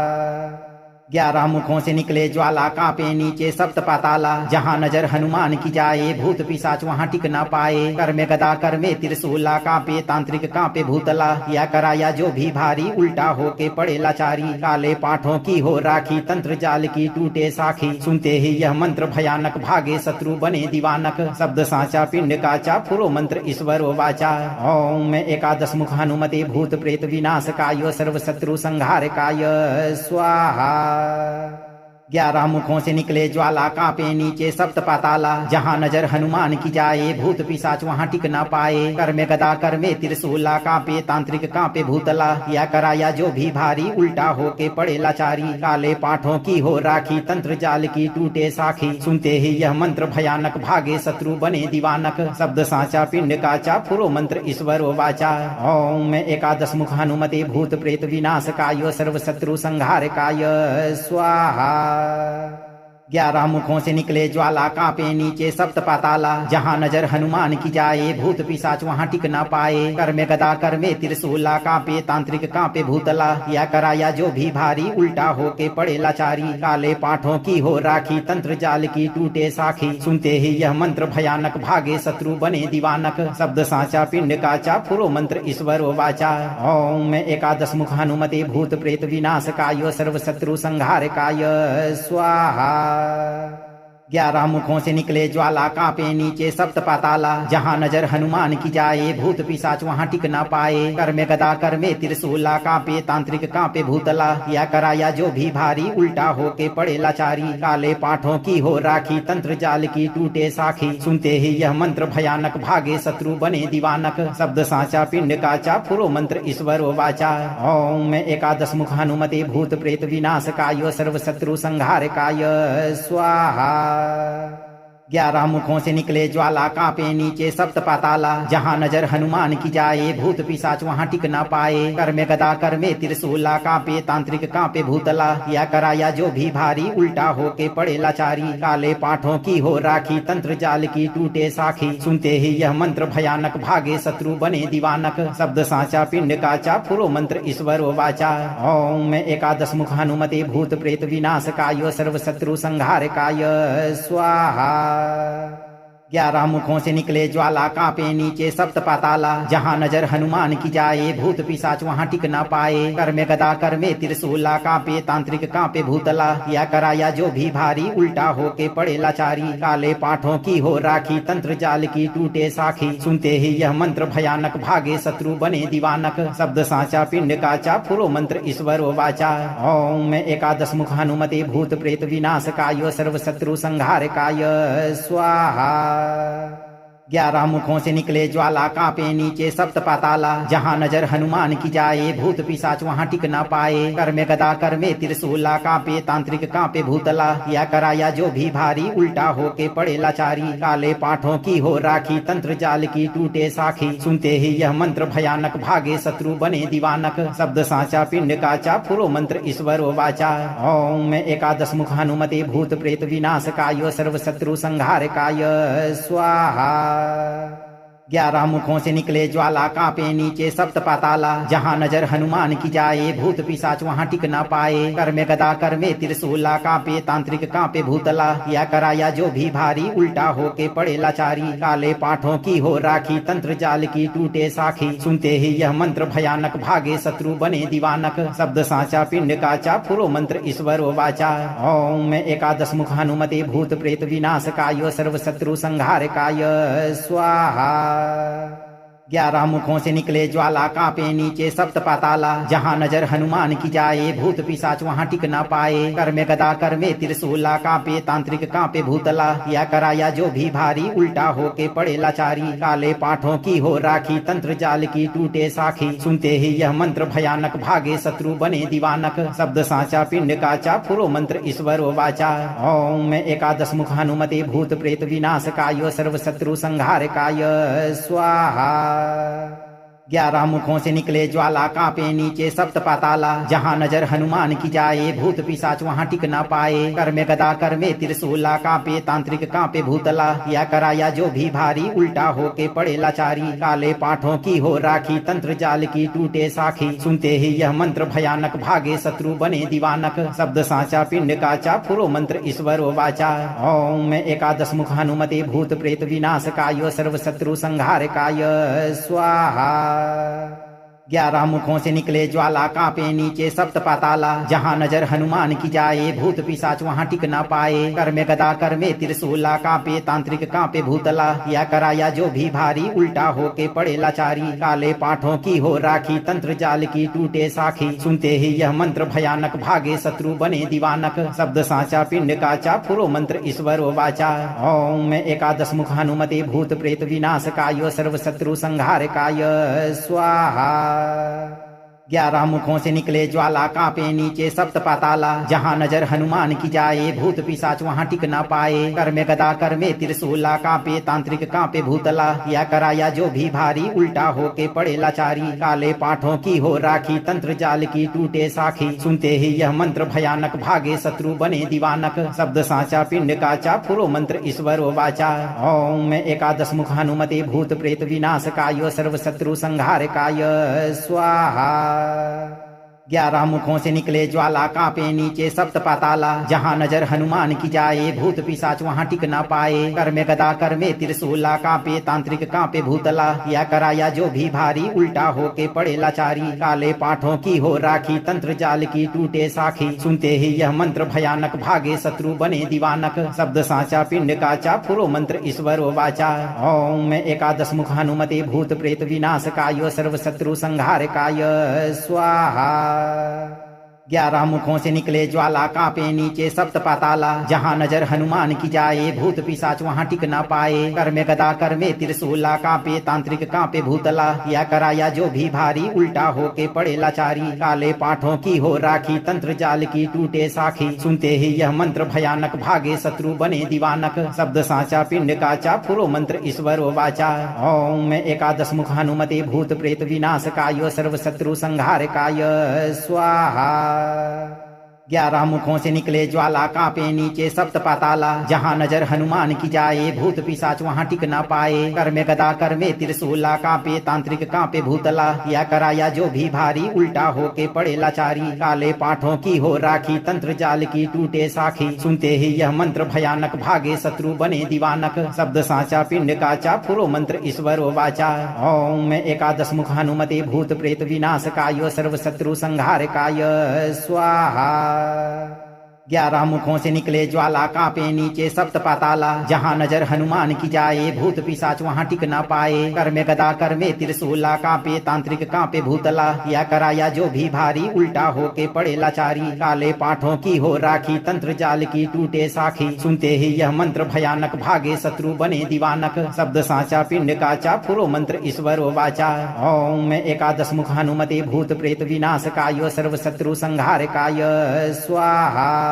11 मुखों से निकले ज्वाला, कांपे नीचे सप्त पाताला। जहाँ नजर हनुमान की जाए, भूत पिशाच वहाँ टिक ना पाए। कर में गदा, कर में त्रिशूला, कांपे तांत्रिक, कांपे भूतला। किया कराया जो भी भारी, उल्टा होके पड़े लाचारी। काले पाठों की हो राखी, तंत्र जाल की टूटे साखी। सुनते ही यह मंत्र भयानक, भागे शत्रु बने दीवानक। शब्द साचा पिंड काचा, फुरो मंत्र ईश्वर वाचा। ओम एकादश मुख हनुमते, भूत प्रेत विनाश काय, सर्व शत्रु संहार काय स्वाहा। 11 मुखों से निकले ज्वाला, कांपे नीचे सप्त पाताला। जहाँ नजर हनुमान की जाए, भूत पिशाच वहाँ टिक ना पाए। कर में गदा, कर में त्रिशूला, कांपे तांत्रिक, कांपे भूतला। किया कराया जो भी भारी, उल्टा होके पड़े लाचारी। काले पाठों की हो राखी, तंत्र जाल की टूटे साखी। सुनते ही यह मंत्र भयानक, भागे शत्रु बने दीवानक। शब्द साचा पिंड काचा, फुरो मंत्र ईश्वर वाचा। ओम एकादश मुख हनुमते, भूत प्रेत विनाश काय, सर्व शत्रु संहार काय स्वाहा। 11 मुखों से निकले ज्वाला, कांपे नीचे सप्त पाताला। जहाँ नजर हनुमान की जाए, भूत पिशाच वहाँ टिक ना पाए। कर में गदा, कर में त्रिशूला, कांपे तांत्रिक, कांपे भूतला। किया कराया जो भी भारी, उल्टा होके पड़े लाचारी। काले पाठों की हो राखी, तंत्र जाल की टूटे साखी। सुनते ही यह मंत्र भयानक, भागे शत्रु बने दीवानक। शब्द साचा पिंड काचा, फुरो मंत्र ईश्वर वाचा। ओम एकादश मुख हनुमते, भूत प्रेत विनाश काय, सर्व शत्रु संहार काय स्वाहा। 11 मुखों से निकले ज्वाला, कांपे नीचे सप्त पाताला। जहाँ नजर हनुमान की जाए, भूत पिशाच वहाँ टिक ना पाए। कर में गदा, कर में त्रिशूला, कांपे तांत्रिक, कांपे भूतला। किया कराया जो भी भारी, उल्टा होके पड़े लाचारी। काले पाठों की हो राखी, तंत्र जाल की टूटे साखी। सुनते ही यह मंत्र भयानक, भागे शत्रु बने दीवानक। शब्द साचा पिंड काचा, फुरो मंत्र ईश्वर वाचा। ओम एकादश मुख हनुमते, भूत प्रेत विनाश काय, सर्व शत्रु संहार काय स्वाहा। 11 मुखों से निकले ज्वाला, कांपे नीचे सप्त पाताला। जहाँ नजर हनुमान की जाए, भूत पिशाच वहाँ टिक ना पाए। कर में गदा, कर में त्रिशूला, कांपे तांत्रिक, कांपे भूतला। किया कराया जो भी भारी, उल्टा होके पड़े लाचारी। काले पाठों की हो राखी, तंत्र जाल की टूटे साखी। सुनते ही यह मंत्र भयानक, भागे शत्रु बने दीवानक। शब्द साचा पिंड काचा, फुरो मंत्र ईश्वर वाचा। ओम एकादश मुख हनुमते, भूत प्रेत विनाश काय, सर्व शत्रु संहार काय स्वाहा। 11 मुखों से निकले ज्वाला, कांपे नीचे सप्त पाताला। जहाँ नजर हनुमान की जाए, भूत पिशाच वहाँ टिक ना पाए। कर में गदा, कर में त्रिशूला, कांपे तांत्रिक, कांपे भूतला। किया कराया जो भी भारी, उल्टा होके पड़े लाचारी। काले पाठों की हो राखी, तंत्र जाल की टूटे साखी। सुनते ही यह मंत्र भयानक, भागे शत्रु बने दीवानक। शब्द साचा पिंड काचा, फुरो मंत्र ईश्वर वाचा। ओम एकादश मुख हनुमते, भूत प्रेत विनाश काय, सर्व शत्रु संहार काय स्वाहा। 11 मुखों से निकले ज्वाला, कांपे नीचे सप्त पाताला। जहाँ नजर हनुमान की जाए, भूत पिशाच वहाँ टिक ना पाए। कर में गदा, कर में त्रिशूला, कांपे तांत्रिक, कांपे भूतला। किया कराया जो भी भारी, उल्टा होके पड़े लाचारी। काले पाठों की हो राखी, तंत्र जाल की टूटे साखी। सुनते ही यह मंत्र भयानक, भागे शत्रु बने दीवानक। शब्द साचा पिंड काचा, फुरो मंत्र ईश्वर वाचा। ओम एकादश मुख हनुमते, भूत प्रेत विनाश काय, सर्व शत्रु संहार काय स्वाहा। 11 मुखों से निकले ज्वाला, कांपे नीचे सप्त पाताला। जहाँ नजर हनुमान की जाए, भूत पिशाच वहाँ टिक ना पाए। कर में गदा, कर में त्रिशूला, कांपे तांत्रिक कांपे भूतला। या कराया जो भी भारी, उल्टा होके पड़े लाचारी। काले पाठों की हो राखी, तंत्र जाल की टूटे साखी। सुनते ही यह मंत्र भयानक, भागे शत्रु बने दीवानक। शब्द साचा पिंड काचा, फुरो मंत्र ईश्वर वाचा। ओम एकादश मुख हनुमते, भूत प्रेत विनाशकाय, सर्व शत्रु संहारकाय स्वाहा। 11 मुखों से निकले ज्वाला, कांपे नीचे सप्त पाताला। जहाँ नजर हनुमान की जाए, भूत पिशाच वहाँ टिक ना पाए। कर में गदा, कर में त्रिशूला, कांपे तांत्रिक कांपे भूतला। या कराया जो भी भारी, उल्टा होके पड़े लाचारी। काले पाठों की हो राखी, तंत्र जाल की टूटे साखी। सुनते ही यह मंत्र भयानक, भागे शत्रु बने दीवानक। शब्द साचा पिंड काचा, फुरो मंत्र ईश्वर वाचा। ओम एकादश मुख हनुमते, भूत प्रेत विनाशकाय, सर्व शत्रु संहारकाय स्वाहा। 11 मुखों से निकले ज्वाला, कांपे नीचे सप्त पाताला। जहाँ नजर हनुमान की जाए, भूत पिशाच वहाँ टिक ना पाए। कर में गदा, कर में त्रिशूला, कांपे तांत्रिक कांपे भूतला। या कराया जो भी भारी, उल्टा होके पड़े लाचारी। काले पाठों की हो राखी, तंत्र जाल की टूटे साखी। सुनते ही यह मंत्र भयानक, भागे शत्रु बने दीवानक। शब्द साचा पिंड काचा, फुरो मंत्र ईश्वर वाचा। ओम एकादश मुख हनुमते, भूत प्रेत विनाशकाय, सर्व शत्रु संहारकाय स्वाहा। 11 मुखों से निकले ज्वाला, कांपे नीचे सप्त पाताला। जहाँ नजर हनुमान की जाए, भूत पिशाच वहाँ टिक ना पाए। कर में गदा, कर में त्रिशूला, कांपे तांत्रिक कांपे भूतला। या कराया जो भी भारी, उल्टा होके पड़े लाचारी। काले पाठों की हो राखी, तंत्र जाल की टूटे साखी। सुनते ही यह मंत्र भयानक, भागे शत्रु बने दीवानक। शब्द साचा पिंड काचा, फुरो मंत्र ईश्वर वाचा। ओम एकादश मुख हनुमते, भूत प्रेत विनाशकाय, सर्व शत्रु संहारकाय स्वाहा। 11 मुखों से निकले ज्वाला, कांपे नीचे सप्त पाताला। जहाँ नजर हनुमान की जाए, भूत पिशाच वहाँ टिक ना पाए। कर में गदा, कर में त्रिशूला, कांपे तांत्रिक कांपे भूतला। या कराया जो भी भारी, उल्टा होके पड़े लाचारी। काले पाठों की हो राखी, तंत्र जाल की टूटे साखी। सुनते ही यह मंत्र भयानक, भागे शत्रु बने दीवानक। शब्द साचा पिंड काचा, फुरो मंत्र ईश्वर वाचा। ओम एकादश मुख हनुमते, भूत प्रेत विनाशकाय, सर्व शत्रु संहारकाय स्वाहा। 11 मुखों से निकले ज्वाला, कांपे नीचे सप्त पाताला। जहाँ नजर हनुमान की जाए, भूत पिशाच वहाँ टिक ना पाए। कर में गदा, कर में त्रिशूला, कांपे तांत्रिक कांपे भूतला। या कराया जो भी भारी, उल्टा होके पड़े लाचारी। काले पाठों की हो राखी, तंत्र जाल की टूटे साखी। सुनते ही यह मंत्र भयानक, भागे शत्रु बने दीवानक। शब्द साचा पिंड काचा, फुरो मंत्र ईश्वर वाचा। ओम एकादश मुख हनुमते, भूत प्रेत विनाशकाय, सर्व शत्रु संहारकाय स्वाहा। 11 मुखों से निकले ज्वाला, कांपे नीचे सप्त पाताला। जहाँ नजर हनुमान की जाए, भूत पिशाच वहाँ टिक ना पाए। कर में गदा, कर में त्रिशूला, कांपे तांत्रिक कांपे भूतला। या कराया जो भी भारी, उल्टा होके पड़े लाचारी। काले पाठों की हो राखी, तंत्र जाल की टूटे साखी। सुनते ही यह मंत्र भयानक, भागे शत्रु बने दीवानक। शब्द साचा पिंड काचा, फुरो मंत्र ईश्वर वाचा। ओम एकादश मुख हनुमते, भूत प्रेत विनाशकाय, सर्व शत्रु संहारकाय स्वाहा। 11 मुखों से निकले ज्वाला, कांपे नीचे सप्त पाताला। जहाँ नजर हनुमान की जाए, भूत पिशाच वहाँ टिक ना पाए। कर में गदा, कर में त्रिशूला, कांपे तांत्रिक कांपे भूतला। या कराया जो भी भारी, उल्टा होके पड़े लाचारी। काले पाठों की हो राखी, तंत्र जाल की टूटे साखी। सुनते ही यह मंत्र भयानक, भागे शत्रु बने दीवानक। शब्द साचा पिंड काचा, फुरो मंत्र ईश्वर वाचा। ओम एकादश मुख हनुमते, भूत प्रेत विनाशकाय, सर्व शत्रु संहारकाय स्वाहा। 11 मुखों से निकले ज्वाला, कांपे नीचे सप्त पाताला। जहाँ नजर हनुमान की जाए, भूत पिशाच वहाँ टिक ना पाए। कर में गदा, कर में त्रिशूला, कांपे तांत्रिक कांपे भूतला। या कराया जो भी भारी, उल्टा होके पड़े लाचारी। काले पाठों की हो राखी, तंत्र जाल की टूटे साखी। सुनते ही यह मंत्र भयानक, भागे शत्रु बने दीवानक। शब्द साचा पिंड काचा, फुरो मंत्र ईश्वर वाचा। ओम एकादश मुख हनुमते, भूत प्रेत विनाशकाय, सर्व शत्रु संहारकाय स्वाहा।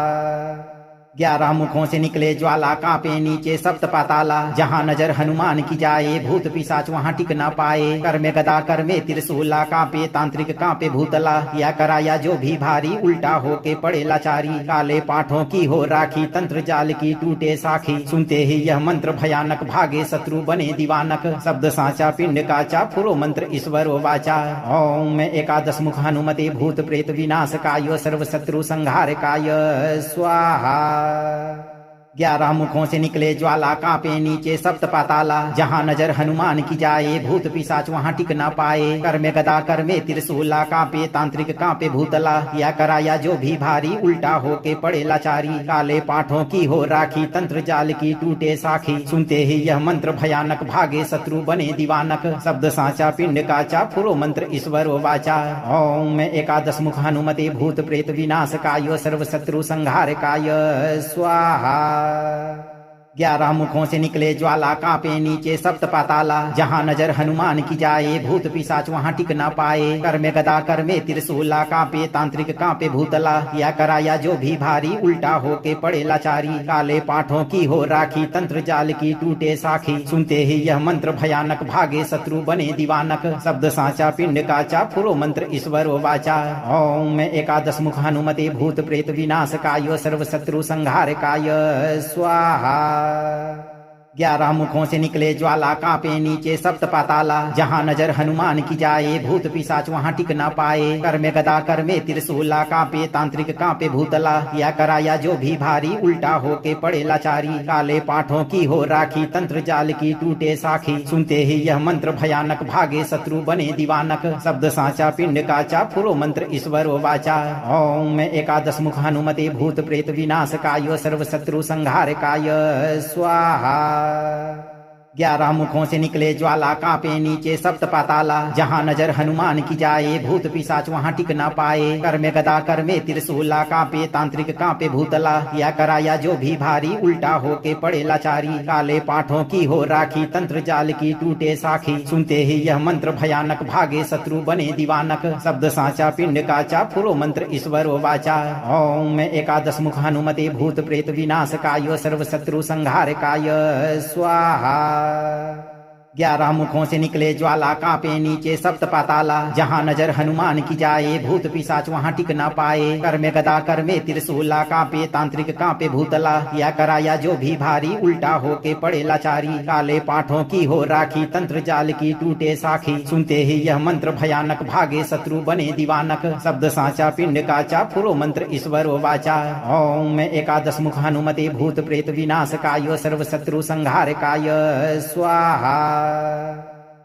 11 मुखों से निकले ज्वाला, कांपे नीचे सप्त पाताला। जहाँ नजर हनुमान की जाए, भूत पिशाच वहाँ टिक ना पाए। कर में गदा, कर में त्रिशूला, कांपे तांत्रिक, कांपे भूतला। या कराया जो भी भारी, उल्टा होके पड़े लाचारी। काले पाठों की हो राखी, तंत्र जाल की टूटे साखी। सुनते ही यह मंत्र भयानक, भागे शत्रु बने दीवानक। शब्द साचा पिंड काचा, फुरो मंत्र ईश्वरो वाचा। ओम एकादश मुख हनुमते, भूत प्रेत विनाशकाय, सर्व शत्रु संहारकाय स्वाहा। 11 मुखों से निकले ज्वाला, कांपे नीचे सप्त पाताला। जहाँ नजर हनुमान की जाए, भूत पिशाच वहाँ टिक ना पाए। कर में गदा, कर में त्रिशूला, कांपे तांत्रिक, कांपे भूतला। या कराया जो भी भारी, उल्टा होके पड़े लाचारी। काले पाठों की हो राखी, तंत्र जाल की टूटे साखी। सुनते ही यह मंत्र भयानक, भागे शत्रु बने दीवानक। शब्द साचा पिंड काचा, फुरो मंत्र ईश्वरो वाचा। ओम एकादश मुख हनुमते, भूत प्रेत विनाशकाय, सर्व शत्रु संहारकाय स्वाहा। 11 मुखों से निकले ज्वाला, कांपे नीचे सप्त पाताला। जहाँ नजर हनुमान की जाए, भूत पिशाच वहाँ टिक ना पाए। कर में गदा, कर में त्रिशूला, कांपे तांत्रिक, कांपे भूतला। या कराया जो भी भारी, उल्टा होके पड़े लाचारी। काले पाठों की हो राखी, तंत्र जाल की टूटे साखी। सुनते ही यह मंत्र भयानक, भागे शत्रु बने दीवानक। शब्द साचा पिंड काचा, फुरो मंत्र ईश्वरो वाचा। ओम एकादश मुख हनुमते, भूत प्रेत विनाशकाय, सर्व शत्रु संहारकाय स्वाहा। 11 मुखों से निकले ज्वाला, कांपे नीचे सप्त पाताला। जहाँ नजर हनुमान की जाए, भूत पिशाच वहाँ टिक ना पाए। कर में गदा, कर में त्रिशूला, कांपे तांत्रिक, कांपे भूतला। या कराया जो भी भारी, उल्टा होके पड़े लाचारी। काले पाठों की हो राखी, तंत्र जाल की टूटे साखी। सुनते ही यह मंत्र भयानक, भागे शत्रु बने दीवानक। शब्द साचा पिंड काचा, फुरो मंत्र ईश्वरो वाचा। ओम एकादश मुख हनुमते, भूत प्रेत विनाशकाय, सर्व शत्रु संहारकाय स्वाहा। 11 मुखों से निकले ज्वाला, कांपे नीचे सप्त पाताला। जहाँ नजर हनुमान की जाए, भूत पिशाच वहाँ टिक ना पाए। कर में गदा, कर में त्रिशूला, कांपे तांत्रिक, कांपे भूतला। या कराया जो भी भारी, उल्टा होके पड़े लाचारी। काले पाठों की हो राखी, तंत्र जाल की टूटे साखी। सुनते ही यह मंत्र भयानक, भागे शत्रु बने दीवानक। शब्द साचा पिंड काचा, फुरो मंत्र ईश्वरो वाचा। ओम एकादश मुख हनुमते, भूत प्रेत विनाशकाय, सर्व शत्रु संहारकाय स्वाहा। 11 मुखों से निकले ज्वाला, कांपे नीचे सप्त पाताला। जहाँ नजर हनुमान की जाए, भूत पिशाच वहाँ टिक ना पाए। कर में गदा, कर में त्रिशूला, कांपे तांत्रिक, कांपे भूतला। या कराया जो भी भारी, उल्टा होके पड़े लाचारी। काले पाठों की हो राखी, तंत्र जाल की टूटे साखी। सुनते ही यह मंत्र भयानक, भागे शत्रु बने दीवानक। शब्द साचा पिंड काचा, फुरो मंत्र ईश्वरो वाचा। ओम एकादश मुख हनुमते, भूत प्रेत विनाशकाय, सर्व शत्रु संहारकाय स्वाहा।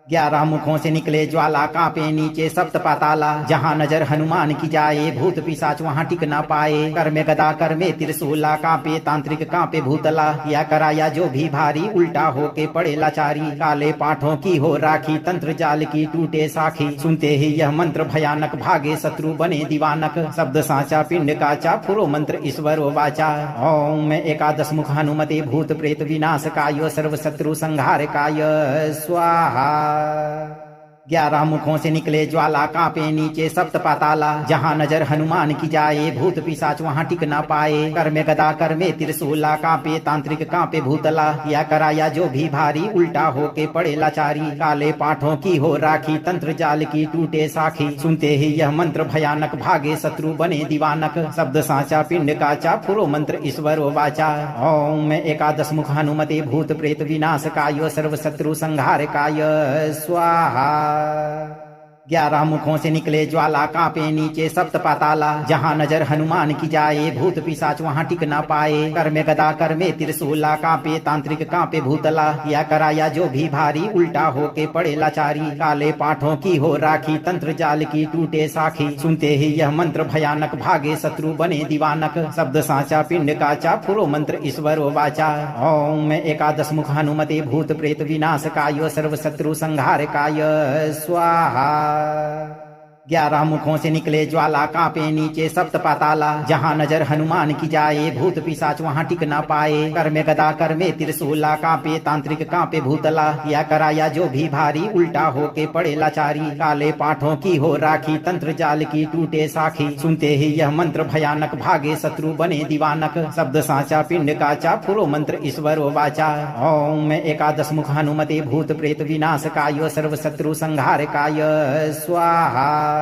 11 मुखों से निकले ज्वाला, कांपे नीचे सप्त पाताला। जहाँ नजर हनुमान की जाए, भूत पिशाच वहाँ टिक ना पाए। कर में गदा, कर में त्रिशूला, कांपे तांत्रिक, कांपे भूतला। या कराया जो भी भारी, उल्टा होके पड़े लाचारी। काले पाठों की हो राखी, तंत्र जाल की टूटे साखी। सुनते ही यह मंत्र भयानक, भागे शत्रु बने दीवानक। शब्द साचा पिंड काचा, फुरो मंत्र ईश्वरो वाचा। ओम एकादश मुख हनुमते, भूत प्रेत विनाशकाय, सर्व शत्रु संहारकाय स्वाहा। 11 मुखों से निकले ज्वाला, कांपे नीचे सप्त पाताला। जहाँ नजर हनुमान की जाए, भूत पिशाच वहाँ टिक ना पाए। कर में गदा, कर में त्रिशूला, कांपे तांत्रिक, कांपे भूतला। या कराया जो भी भारी, उल्टा होके पड़े लाचारी। काले पाठों की हो राखी, तंत्र जाल की टूटे साखी। सुनते ही यह मंत्र भयानक, भागे शत्रु बने दीवानक। शब्द साचा पिंड काचा, फुरो मंत्र ईश्वरो वाचा। ओम एकादश मुख हनुमते, भूत प्रेत विनाशकाय, सर्व शत्रु संहारकाय स्वाहा। 11 मुखों से निकले ज्वाला, कांपे नीचे सप्त पाताला। जहाँ नजर हनुमान की जाए, भूत पिशाच वहाँ टिक ना पाए। कर में गदा, कर में त्रिशूला, कांपे तांत्रिक, कांपे भूतला। या कराया जो भी भारी, उल्टा होके पड़े लाचारी। काले पाठों की हो राखी, तंत्र जाल की टूटे साखी। सुनते ही यह मंत्र भयानक, भागे शत्रु बने दीवानक। शब्द साचा पिंड काचा, फुरो मंत्र ईश्वरो वाचा। ओम एकादश मुख हनुमते, भूत प्रेत विनाशकाय, सर्व शत्रु संहारकाय स्वाहा। 11 मुखों से निकले ज्वाला, कांपे नीचे सप्त पाताला। जहाँ नजर हनुमान की जाए, भूत पिशाच वहाँ टिक ना पाए। कर में गदा, कर में त्रिशूला, कांपे तांत्रिक कांपे भूतला। या कराया जो भी भारी, उल्टा होके पड़े लाचारी। काले पाठों की हो राखी, तंत्र जाल की टूटे साखी। सुनते ही यह मंत्र भयानक, भागे शत्रु बने दीवानक। शब्द साचा पिंड काचा, फुरो मंत्र ईश्वर वाचा। ओम एकादश मुख हनुमते, भूत प्रेत विनाशकाय, सर्व शत्रु संहारकाय स्वाहा।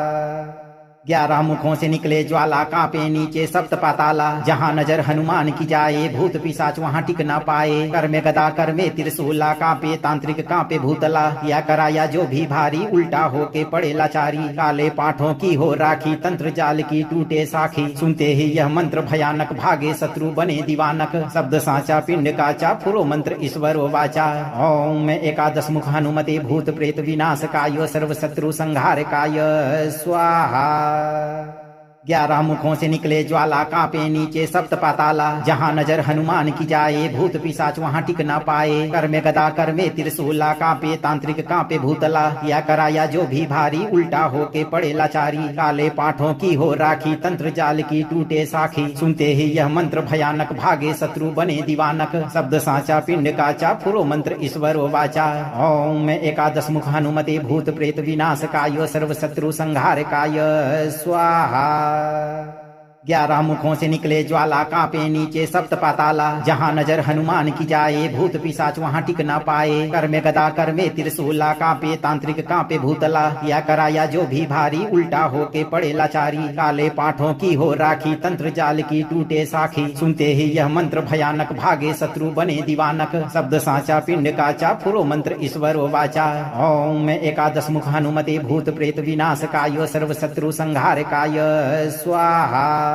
11 मुखों से निकले ज्वाला, कांपे नीचे सप्त पाताला। जहाँ नजर हनुमान की जाए, भूत पिशाच वहाँ टिक ना पाए। कर में गदा, कर में त्रिशूला, कांपे तांत्रिक कांपे भूतला। या कराया जो भी भारी, उल्टा होके पड़े लाचारी। काले पाठों की हो राखी, तंत्र जाल की टूटे साखी। सुनते ही यह मंत्र भयानक, भागे शत्रु बने दीवानक। शब्द साचा पिंड काचा, फुरो मंत्र ईश्वर वाचा। ओम एकादश मुख हनुमते, भूत प्रेत विनाशकाय, सर्व शत्रु संहारकाय स्वाहा। 11 मुखों से निकले ज्वाला, कांपे नीचे सप्त पाताला। जहाँ नजर हनुमान की जाए, भूत पिशाच वहाँ टिक ना पाए। कर में गदा, कर में त्रिशूला, कांपे तांत्रिक कांपे भूतला। या कराया जो भी भारी, उल्टा होके पड़े लाचारी। काले पाठों की हो राखी, तंत्र जाल की टूटे साखी। सुनते ही यह मंत्र भयानक, भागे शत्रु बने दीवानक। शब्द साचा पिंड काचा, फुरो मंत्र ईश्वर वाचा। ओम एकादश मुख हनुमते, भूत प्रेत विनाशकाय, सर्व शत्रु संहारकाय स्वाहा। 11 मुखों से निकले ज्वाला, कांपे नीचे सप्त पाताला। जहाँ नजर हनुमान की जाए, भूत पिशाच वहाँ टिक ना पाए। कर में गदा, कर में त्रिशूला, कांपे तांत्रिक कांपे भूतला। या कराया जो भी भारी, उल्टा होके पड़े लाचारी। काले पाठों की हो राखी, तंत्र जाल की टूटे साखी। सुनते ही यह मंत्र भयानक, भागे शत्रु बने दीवानक। शब्द साचा पिंड काचा, फुरो मंत्र ईश्वर वाचा। ओम एकादश मुख हनुमते, भूत प्रेत विनाशकाय, सर्व शत्रु संहारकाय स्वाहा।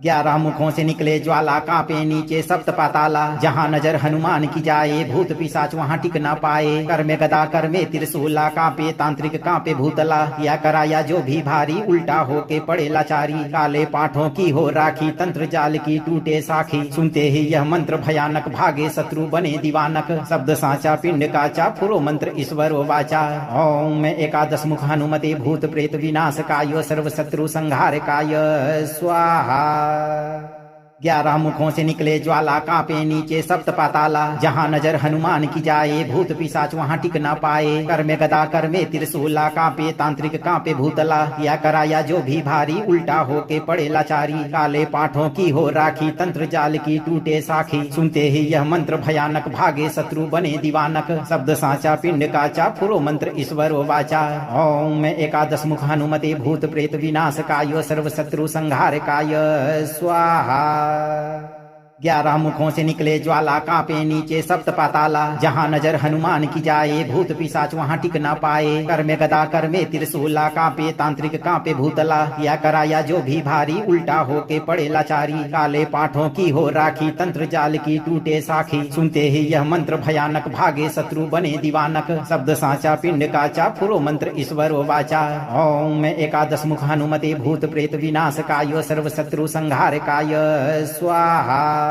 11 मुखों से निकले ज्वाला, कांपे नीचे सप्त पाताला। जहाँ नजर हनुमान की जाए, भूत पिशाच वहाँ टिक ना पाए। कर में गदा, कर में त्रिशूला, कांपे तांत्रिक कांपे भूतला। या कराया जो भी भारी, उल्टा होके पड़े लाचारी। काले पाठों की हो राखी, तंत्र जाल की टूटे साखी। सुनते ही यह मंत्र भयानक, भागे शत्रु बने दीवानक। शब्द साचा पिंड काचा, फुरो मंत्र ईश्वर वाचा। ओम एकादश मुख हनुमते, भूत प्रेत विनाशकाय, सर्व शत्रु संहारकाय स्वाहा। 11 मुखों से निकले ज्वाला, कांपे नीचे सप्त पाताला। जहाँ नजर हनुमान की जाए, भूत पिशाच वहाँ टिक ना पाए। कर में गदा, कर में त्रिशूला, कांपे तांत्रिक कांपे भूतला। या कराया जो भी भारी, उल्टा होके पड़े लाचारी। काले पाठों की हो राखी, तंत्र जाल की टूटे साखी। सुनते ही यह मंत्र भयानक, भागे शत्रु बने दीवानक। शब्द साचा पिंड काचा, फुरो मंत्र ईश्वर वाचा। ओम एकादश मुख हनुमते, भूत प्रेत विनाशकाय, सर्व शत्रु संहारकाय स्वाहा। 11 मुखों से निकले ज्वाला, कांपे नीचे सप्त पाताला। जहाँ नजर हनुमान की जाए, भूत पिशाच वहाँ टिक ना पाए। कर में गदा, कर में त्रिशूला, कांपे तांत्रिक कांपे भूतला। या कराया जो भी भारी, उल्टा होके पड़े लाचारी। काले पाठों की हो राखी, तंत्र जाल की टूटे साखी। सुनते ही यह मंत्र भयानक, भागे शत्रु बने दीवानक। शब्द साचा पिंड काचा, फुरो मंत्र ईश्वर वाचा। ओम एकादश मुख हनुमते, भूत प्रेत विनाशकाय, सर्व शत्रु संहारकाय स्वाहा।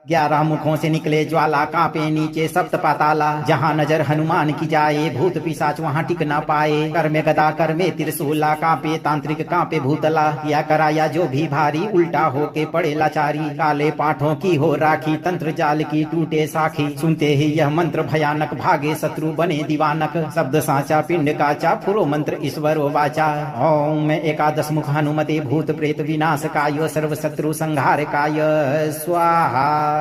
11 मुखों से निकले ज्वाला, कांपे नीचे सप्त पाताला। जहाँ नजर हनुमान की जाए, भूत पिशाच वहाँ टिक ना पाए। कर में गदा, कर में त्रिशूला, कांपे तांत्रिक कांपे भूतला। या कराया जो भी भारी, उल्टा होके पड़े लाचारी। काले पाठों की हो राखी, तंत्र जाल की टूटे साखी। सुनते ही यह मंत्र भयानक, भागे शत्रु बने दीवानक। शब्द साचा पिंड काचा, फुरो मंत्र ईश्वर वाचा। ओम एकादश मुख हनुमते, भूत प्रेत विनाशकाय, सर्व शत्रु संहारकाय स्वाहा।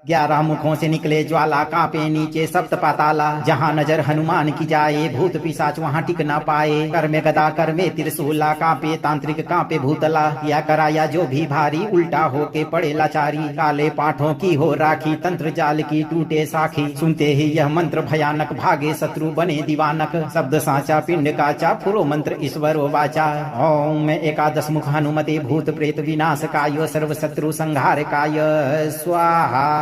11 मुखों से निकले ज्वाला, कांपे नीचे सप्त पाताला। जहाँ नजर हनुमान की जाए, भूत पिशाच वहाँ टिक ना पाए। कर में गदा, कर में त्रिशूला, कांपे तांत्रिक कांपे भूतला। या कराया जो भी भारी, उल्टा होके पड़े लाचारी। काले पाठों की हो राखी, तंत्र जाल की टूटे साखी। सुनते ही यह मंत्र भयानक, भागे शत्रु बने दीवानक। शब्द साचा पिंड काचा, फुरो मंत्र ईश्वर वाचा। ओम एकादश मुख हनुमते, भूत प्रेत विनाशकाय, सर्व शत्रु संहारकाय स्वाहा।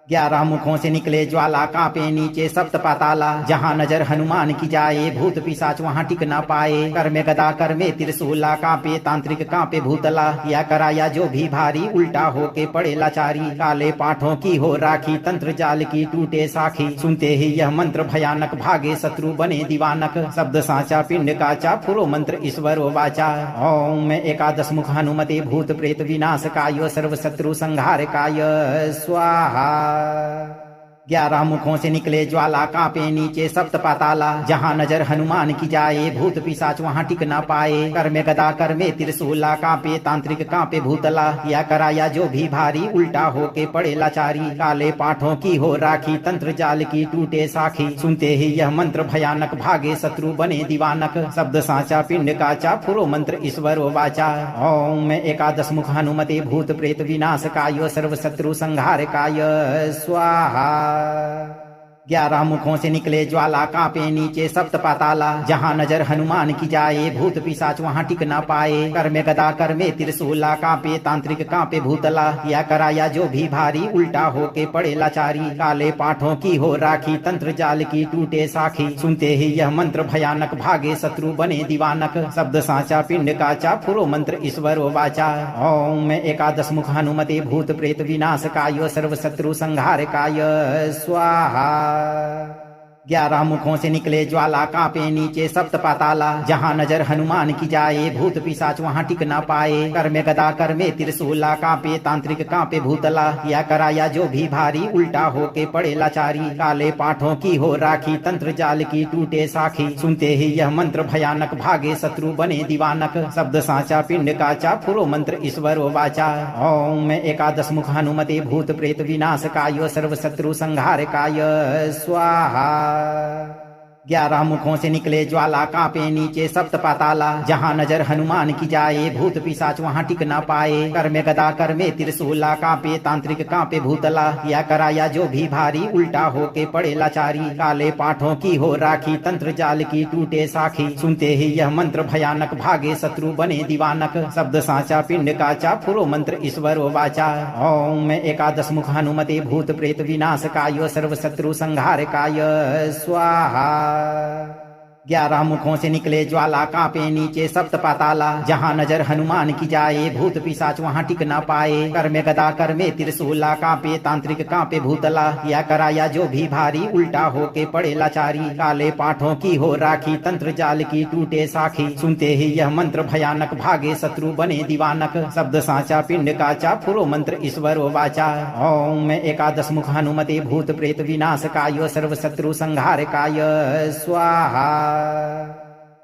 11 मुखों से निकले ज्वाला, कांपे नीचे सप्त पाताला। जहाँ नजर हनुमान की जाए, भूत पिशाच वहाँ टिक ना पाए। कर में गदा, कर में त्रिशूला, कांपे तांत्रिक, कांपे भूतला। या कराया जो भी भारी, उल्टा होके पड़े लाचारी। काले पाठों की हो राखी, तंत्र जाल की टूटे साखी। सुनते ही यह मंत्र भयानक, भागे शत्रु बने दीवानक। शब्द साचा पिंड काचा, फुरो मंत्र ईश्वर वाचा। ओम एकादश मुख हनुमते, भूत प्रेत विनाशकाय, सर्व शत्रु संहारकाय स्वाहा। 11 मुखों से निकले ज्वाला, कांपे नीचे सप्त पाताला। जहाँ नजर हनुमान की जाए, भूत पिशाच वहाँ टिक ना पाए। कर में गदा, कर में त्रिशूला, कांपे तांत्रिक, कांपे भूतला। या कराया जो भी भारी, उल्टा होके पड़े लाचारी। काले पाठों की हो राखी, तंत्र जाल की टूटे साखी। सुनते ही यह मंत्र भयानक, भागे शत्रु बने दीवानक। शब्द साचा पिंड काचा, फुरो मंत्र ईश्वर वाचा। ओम एकादश मुख हनुमते, भूत प्रेत विनाशकाय, सर्व शत्रु संहारकाय स्वाहा। 11 मुखों से निकले ज्वाला, कांपे नीचे सप्त पाताला। जहाँ नजर हनुमान की जाए, भूत पिशाच वहाँ टिक ना पाए। कर में गदा, कर में त्रिशूला, कांपे तांत्रिक, कांपे भूतला। या कराया जो भी भारी, उल्टा होके पड़े लाचारी। काले पाठों की हो राखी, तंत्र जाल की टूटे साखी। सुनते ही यह मंत्र भयानक, भागे शत्रु बने दीवानक। शब्द साचा पिंड काचा, फुरो मंत्र ईश्वर वाचा। ओम एकादश मुख हनुमते, भूत प्रेत विनाशकाय, सर्व शत्रु संहारकाय स्वाहा। 11 मुखों से निकले ज्वाला, कांपे नीचे सप्त पाताला। जहाँ नजर हनुमान की जाए, भूत पिशाच वहाँ टिक ना पाए। कर में गदा, कर में त्रिशूला, कांपे तांत्रिक, कांपे भूतला। या कराया जो भी भारी, उल्टा होके पड़े लाचारी। काले पाठों की हो राखी, तंत्र जाल की टूटे साखी। सुनते ही यह मंत्र भयानक, भागे शत्रु बने दीवानक। शब्द साचा पिंड काचा, फुरो मंत्र ईश्वर वाचा। ओम एकादश मुख हनुमते, भूत प्रेत विनाशकाय, सर्व शत्रु संहारकाय स्वाहा। 11 मुखों से निकले ज्वाला, कांपे नीचे सप्त पाताला। जहाँ नजर हनुमान की जाए, भूत पिशाच वहाँ टिक ना पाए। कर में गदा, कर में त्रिशूला, कांपे तांत्रिक, कांपे भूतला। या कराया जो भी भारी, उल्टा होके पड़े लाचारी। काले पाठों की हो राखी, तंत्र जाल की टूटे साखी। सुनते ही यह मंत्र भयानक, भागे शत्रु बने दीवानक। शब्द साचा पिंड काचा, फुरो मंत्र ईश्वर वाचा। ओम एकादश मुख हनुमते, भूत प्रेत विनाशकाय, सर्व शत्रु संहारकाय स्वाहा। 11 मुखों से निकले ज्वाला, कांपे नीचे सप्त पाताला। जहाँ नजर हनुमान की जाए, भूत पिशाच वहाँ टिक ना पाए। कर में गदा, कर में त्रिशूला, कांपे तांत्रिक, कांपे भूतला। या कराया जो भी भारी, उल्टा होके पड़े लाचारी। काले पाठों की हो राखी, तंत्र जाल की टूटे साखी। सुनते ही यह मंत्र भयानक, भागे शत्रु बने दीवानक। शब्द साचा पिंड काचा, फुरो मंत्र ईश्वर वाचा। ओम एकादश मुख हनुमते, भूत प्रेत विनाशकाय, सर्व शत्रु संहारकाय स्वाहा।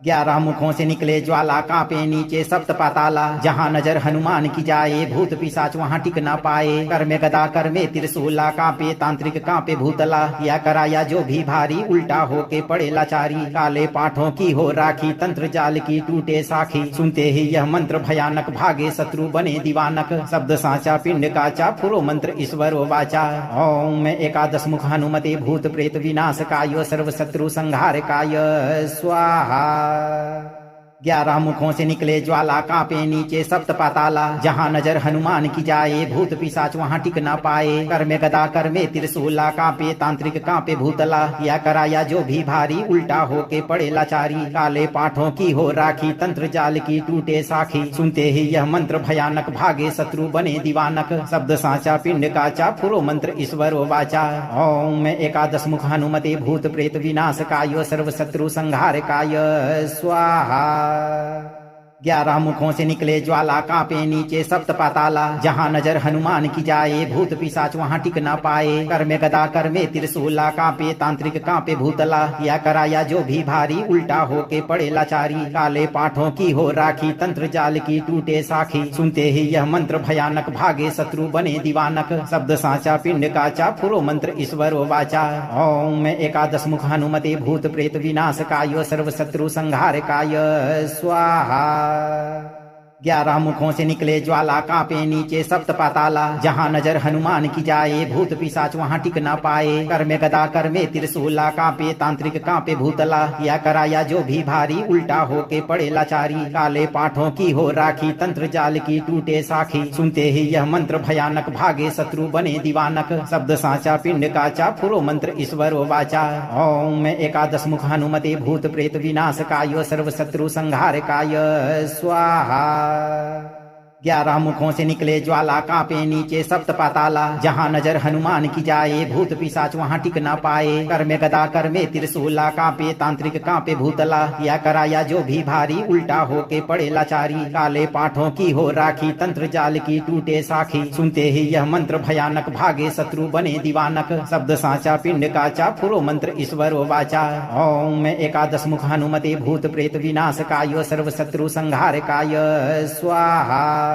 11 मुखों से निकले ज्वाला, कांपे नीचे सप्त पाताला। जहाँ नजर हनुमान की जाए, भूत पिशाच वहाँ टिक ना पाए। कर में गदा, कर में त्रिशूला, कांपे तांत्रिक, कांपे भूतला। या कराया जो भी भारी, उल्टा होके पड़े लाचारी। काले पाठों की हो राखी, तंत्र जाल की टूटे साखी। सुनते ही यह मंत्र भयानक, भागे शत्रु बने दीवानक। शब्द साचा पिंड काचा, फुरो मंत्र ईश्वर वाचा। ओम एकादश मुख हनुमते, भूत प्रेत विनाशकाय, सर्व शत्रु संहारकाय स्वाहा। 11 मुखों से निकले ज्वाला, कांपे नीचे सप्त पाताला। जहाँ नजर हनुमान की जाए, भूत पिशाच वहाँ टिक ना पाए। कर में गदा, कर में त्रिशूला, कांपे तांत्रिक, कांपे भूतला। या कराया जो भी भारी, उल्टा होके पड़े लाचारी। काले पाठों की हो राखी, तंत्र जाल की टूटे साखी। सुनते ही यह मंत्र भयानक, भागे शत्रु बने दीवानक। शब्द साचा पिंड काचा, फुरो मंत्र ईश्वर वाचा। ओम एकादश मुख हनुमते, भूत प्रेत विनाशकाय, सर्व शत्रु संहारकाय स्वाहा। 11 मुखों से निकले ज्वाला, कांपे नीचे सप्त पाताला। जहाँ नजर हनुमान की जाए, भूत पिशाच वहाँ टिक ना पाए। कर में गदा, कर में त्रिशूला, कांपे तांत्रिक, कांपे भूतला। या कराया जो भी भारी, उल्टा होके पड़े लाचारी। काले पाठों की हो राखी, तंत्र जाल की टूटे साखी। सुनते ही यह मंत्र भयानक, भागे शत्रु बने दीवानक। शब्द साचा पिंड काचा, फुरो मंत्र ईश्वर वाचा। ओम एकादश मुख हनुमते, भूत प्रेत विनाशकाय, सर्व शत्रु संहारकाय स्वाहा। 11 मुखों से निकले ज्वाला, कांपे नीचे सप्त पाताला। जहाँ नजर हनुमान की जाए, भूत पिशाच वहाँ टिक ना पाए। कर में गदा, कर में त्रिशूला, कांपे तांत्रिक, कांपे भूतला। या कराया जो भी भारी, उल्टा होके पड़े लाचारी। काले पाठों की हो राखी, तंत्र जाल की टूटे साखी। सुनते ही यह मंत्र भयानक, भागे शत्रु बने दीवानक। शब्द साचा पिंड काचा, फुरो मंत्र ईश्वर वाचा। ओम एकादश मुख हनुमते, भूत प्रेत विनाश काय, सर्व शत्रु संहार काय स्वाहा। 11 मुखों से निकले ज्वाला, कांपे नीचे सप्त पाताला। जहाँ नजर हनुमान की जाए, भूत पिशाच वहाँ टिक ना पाए। कर में गदा, कर में त्रिशूला, कांपे तांत्रिक, कांपे भूतला। या कराया जो भी भारी, उल्टा होके पड़े लाचारी। काले पाठों की हो राखी, तंत्र जाल की टूटे साखी। सुनते ही यह मंत्र भयानक, भागे शत्रु बने दीवानक। शब्द साचा पिंड काचा, फुरो मंत्र ईश्वर वाचा। ओम एकादश मुख हनुमते, भूत प्रेत विनाश काय, सर्व शत्रु संहार काय स्वाहा।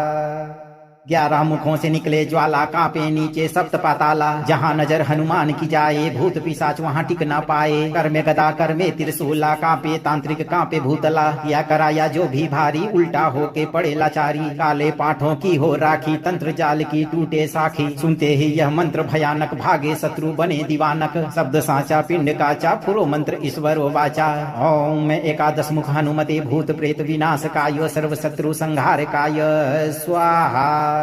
11 मुखों से निकले ज्वाला, कांपे नीचे सप्त पाताला। जहाँ नजर हनुमान की जाए, भूत पिशाच वहाँ टिक ना पाए। कर में गदा, कर में त्रिशूला, कांपे तांत्रिक, कांपे भूतला। या कराया जो भी भारी, उल्टा होके पड़े लाचारी। काले पाठों की हो राखी, तंत्र जाल की टूटे साखी। सुनते ही यह मंत्र भयानक, भागे शत्रु बने दीवानक। शब्द साचा पिंड काचा, फुरो मंत्र ईश्वर वाचा। ओम एकादश मुख हनुमते, भूत प्रेत विनाश काय, सर्व शत्रु संहार काय स्वाहा।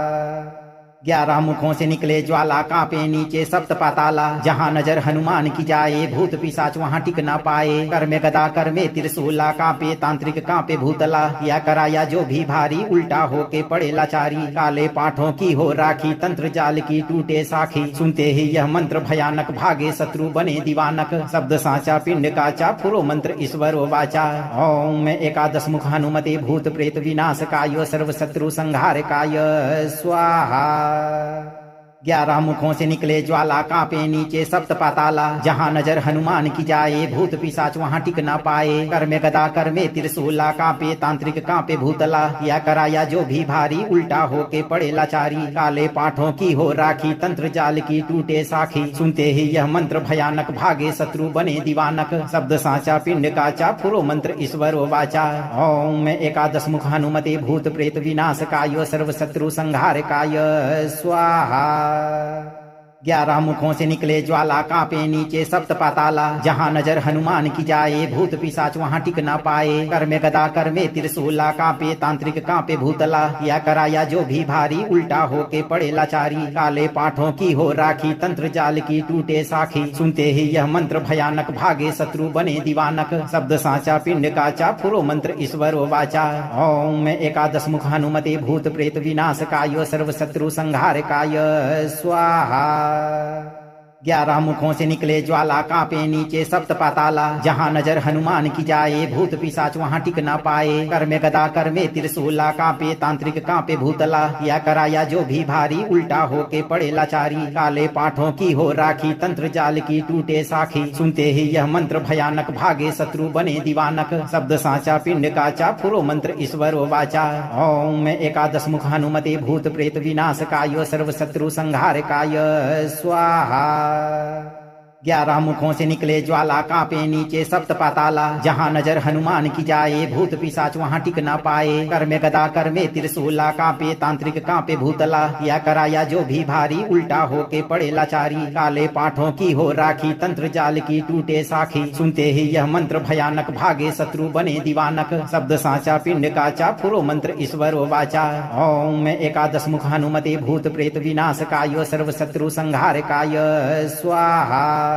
11 मुखों से निकले ज्वाला, कांपे नीचे सप्त पाताला। जहाँ नजर हनुमान की जाए, भूत पिशाच वहाँ टिक ना पाए। कर में गदा, कर में त्रिशूला, कांपे तांत्रिक, कांपे भूतला। या कराया जो भी भारी, उल्टा होके पड़े लाचारी। काले पाठों की हो राखी, तंत्र जाल की टूटे साखी। सुनते ही यह मंत्र भयानक, भागे शत्रु बने दीवानक। शब्द साचा पिंड काचा, फुरो मंत्र ईश्वर वाचा। ओम एकादश मुख हनुमते, भूत प्रेत विनाश काय, सर्व शत्रु संहार काय स्वाहा। 11 मुखों से निकले ज्वाला, कांपे नीचे सप्त पाताला। जहाँ नजर हनुमान की जाए, भूत पिशाच वहाँ टिक ना पाए। कर में गदा, कर में त्रिशूला, कांपे तांत्रिक, कांपे भूतला। या कराया जो भी भारी, उल्टा होके पड़े लाचारी। काले पाठों की हो राखी, तंत्र जाल की टूटे साखी। सुनते ही यह मंत्र भयानक, भागे शत्रु बने दीवानक। शब्द साचा पिंड काचा, फुरो मंत्र ईश्वर वाचा। ओम एकादश मुख हनुमते, भूत प्रेत विनाश काय, सर्व शत्रु संहार काय स्वाहा। 11 मुखों से निकले ज्वाला, कांपे नीचे सप्त पाताला। जहाँ नजर हनुमान की जाए, भूत पिशाच वहाँ टिक ना पाए। कर में गदा, कर में त्रिशूला, कांपे तांत्रिक, कांपे भूतला। या कराया जो भी भारी, उल्टा होके पड़े लाचारी। काले पाठों की हो राखी, तंत्र जाल की टूटे साखी। सुनते ही यह मंत्र भयानक, भागे शत्रु बने दीवानक। शब्द साचा पिंड काचा, फुरो मंत्र ईश्वर वाचा। ओम एकादश मुख हनुमते, भूत प्रेत विनाश काय, सर्व शत्रु संहार काय स्वाहा। 11 मुखों से निकले ज्वाला, कांपे नीचे सप्त पाताला। जहाँ नजर हनुमान की जाए, भूत पिशाच वहाँ टिक ना पाए। कर में गदा, कर में त्रिशूला, कांपे तांत्रिक, कांपे भूतला। या कराया जो भी भारी, उल्टा होके पड़े लाचारी। काले पाठों की हो राखी, तंत्र जाल की टूटे साखी। सुनते ही यह मंत्र भयानक, भागे शत्रु बने दीवानक। शब्द साचा पिंड काचा, फुरो मंत्र ईश्वर वाचा। ओम एकादश मुख हनुमते, भूत प्रेत विनाश काय, सर्व शत्रु संहार काय स्वाहा। 11 मुखों से निकले ज्वाला, कांपे नीचे सप्त पाताला। जहाँ नजर हनुमान की जाए, भूत पिशाच वहाँ टिक ना पाए। कर में गदा, कर में त्रिशूला, कांपे तांत्रिक, कांपे भूतला। या कराया जो भी भारी, उल्टा होके पड़े लाचारी। काले पाठों की हो राखी, तंत्र जाल की टूटे साखी। सुनते ही यह मंत्र भयानक, भागे शत्रु बने दीवानक। शब्द साचा पिंड काचा, फुरो मंत्र ईश्वर वाचा। ओम एकादश मुख हनुमते, भूत प्रेत विनाश काय, सर्व शत्रु संहार काय स्वाहा।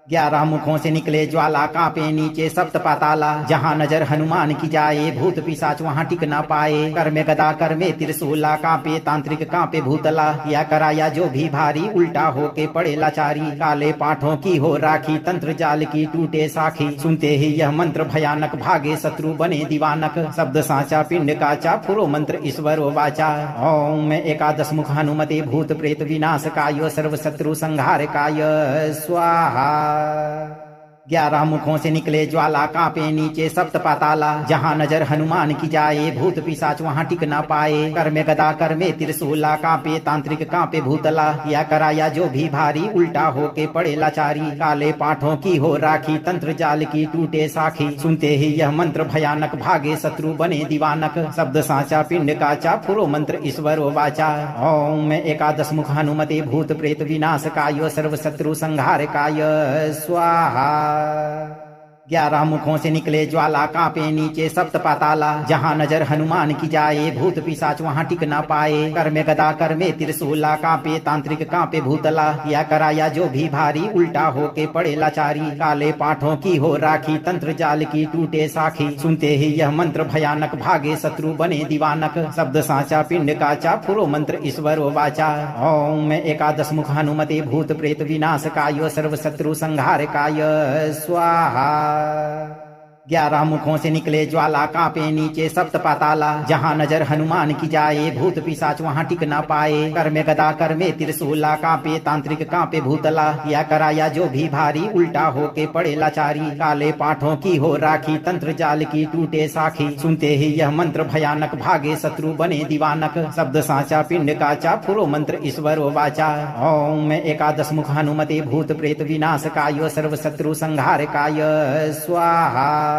11 मुखों से निकले ज्वाला, कांपे नीचे सप्त पाताला। जहाँ नजर हनुमान की जाए, भूत पिशाच वहाँ टिक ना पाए। कर में गदा, कर में त्रिशूला, कांपे तांत्रिक, कांपे भूतला। या कराया जो भी भारी, उल्टा होके पड़े लाचारी। काले पाठों की हो राखी, तंत्र जाल की टूटे साखी। सुनते ही यह मंत्र भयानक, भागे शत्रु बने दीवानक। शब्द साचा पिंड काचा, फुरो मंत्र ईश्वर वाचा। ओम एकादश मुख हनुमते, भूत प्रेत विनाश काय, सर्व शत्रु संहार काय स्वाहा। 11 मुखों से निकले ज्वाला, कांपे नीचे सप्त पाताला। जहाँ नजर हनुमान की जाए, भूत पिशाच वहाँ टिक ना पाए। कर में गदा, कर में त्रिशूला, कांपे तांत्रिक, कांपे भूतला। या कराया जो भी भारी, उल्टा होके पड़े लाचारी। काले पाठों की हो राखी, तंत्र जाल की टूटे साखी। सुनते ही यह मंत्र भयानक, भागे शत्रु बने दीवानक। शब्द साचा पिंड काचा, फुरो मंत्र ईश्वर वाचा। ओम एकादश मुख हनुमते, भूत प्रेत विनाशकाय, सर्व शत्रु संहारकाय स्वाहा। 11 मुखों से निकले ज्वाला, कांपे नीचे सप्त पाताला। जहाँ नजर हनुमान की जाए, भूत पिशाच वहाँ टिक ना पाए। कर में गदा, कर में त्रिशूला, कांपे तांत्रिक, कांपे भूतला। या कराया जो भी भारी, उल्टा होके पड़े लाचारी। काले पाठों की हो राखी, तंत्र जाल की टूटे साखी। सुनते ही यह मंत्र भयानक, भागे शत्रु बने दीवानक। शब्द साचा पिंड काचा, फुरो मंत्र ईश्वर वाचा। ओम एकादश मुख हनुमते, भूत प्रेत विनाशकाय, सर्व शत्रु संहारकाय स्वाहा। 11 मुखों से निकले ज्वाला, कांपे नीचे सप्त पाताला। जहाँ नजर हनुमान की जाए, भूत पिशाच वहाँ टिक ना पाए। कर में गदा, कर में त्रिशूला, कांपे तांत्रिक, कांपे भूतला। या कराया जो भी भारी, उल्टा होके पड़े लाचारी। काले पाठों की हो राखी, तंत्र जाल की टूटे साखी। सुनते ही यह मंत्र भयानक, भागे शत्रु बने दीवानक। शब्द साचा पिंड काचा, फुरो मंत्र ईश्वर वाचा। ओम एकादश मुख हनुमते, भूत प्रेत विनाशकाय, सर्व शत्रु संहारकाय स्वाहा।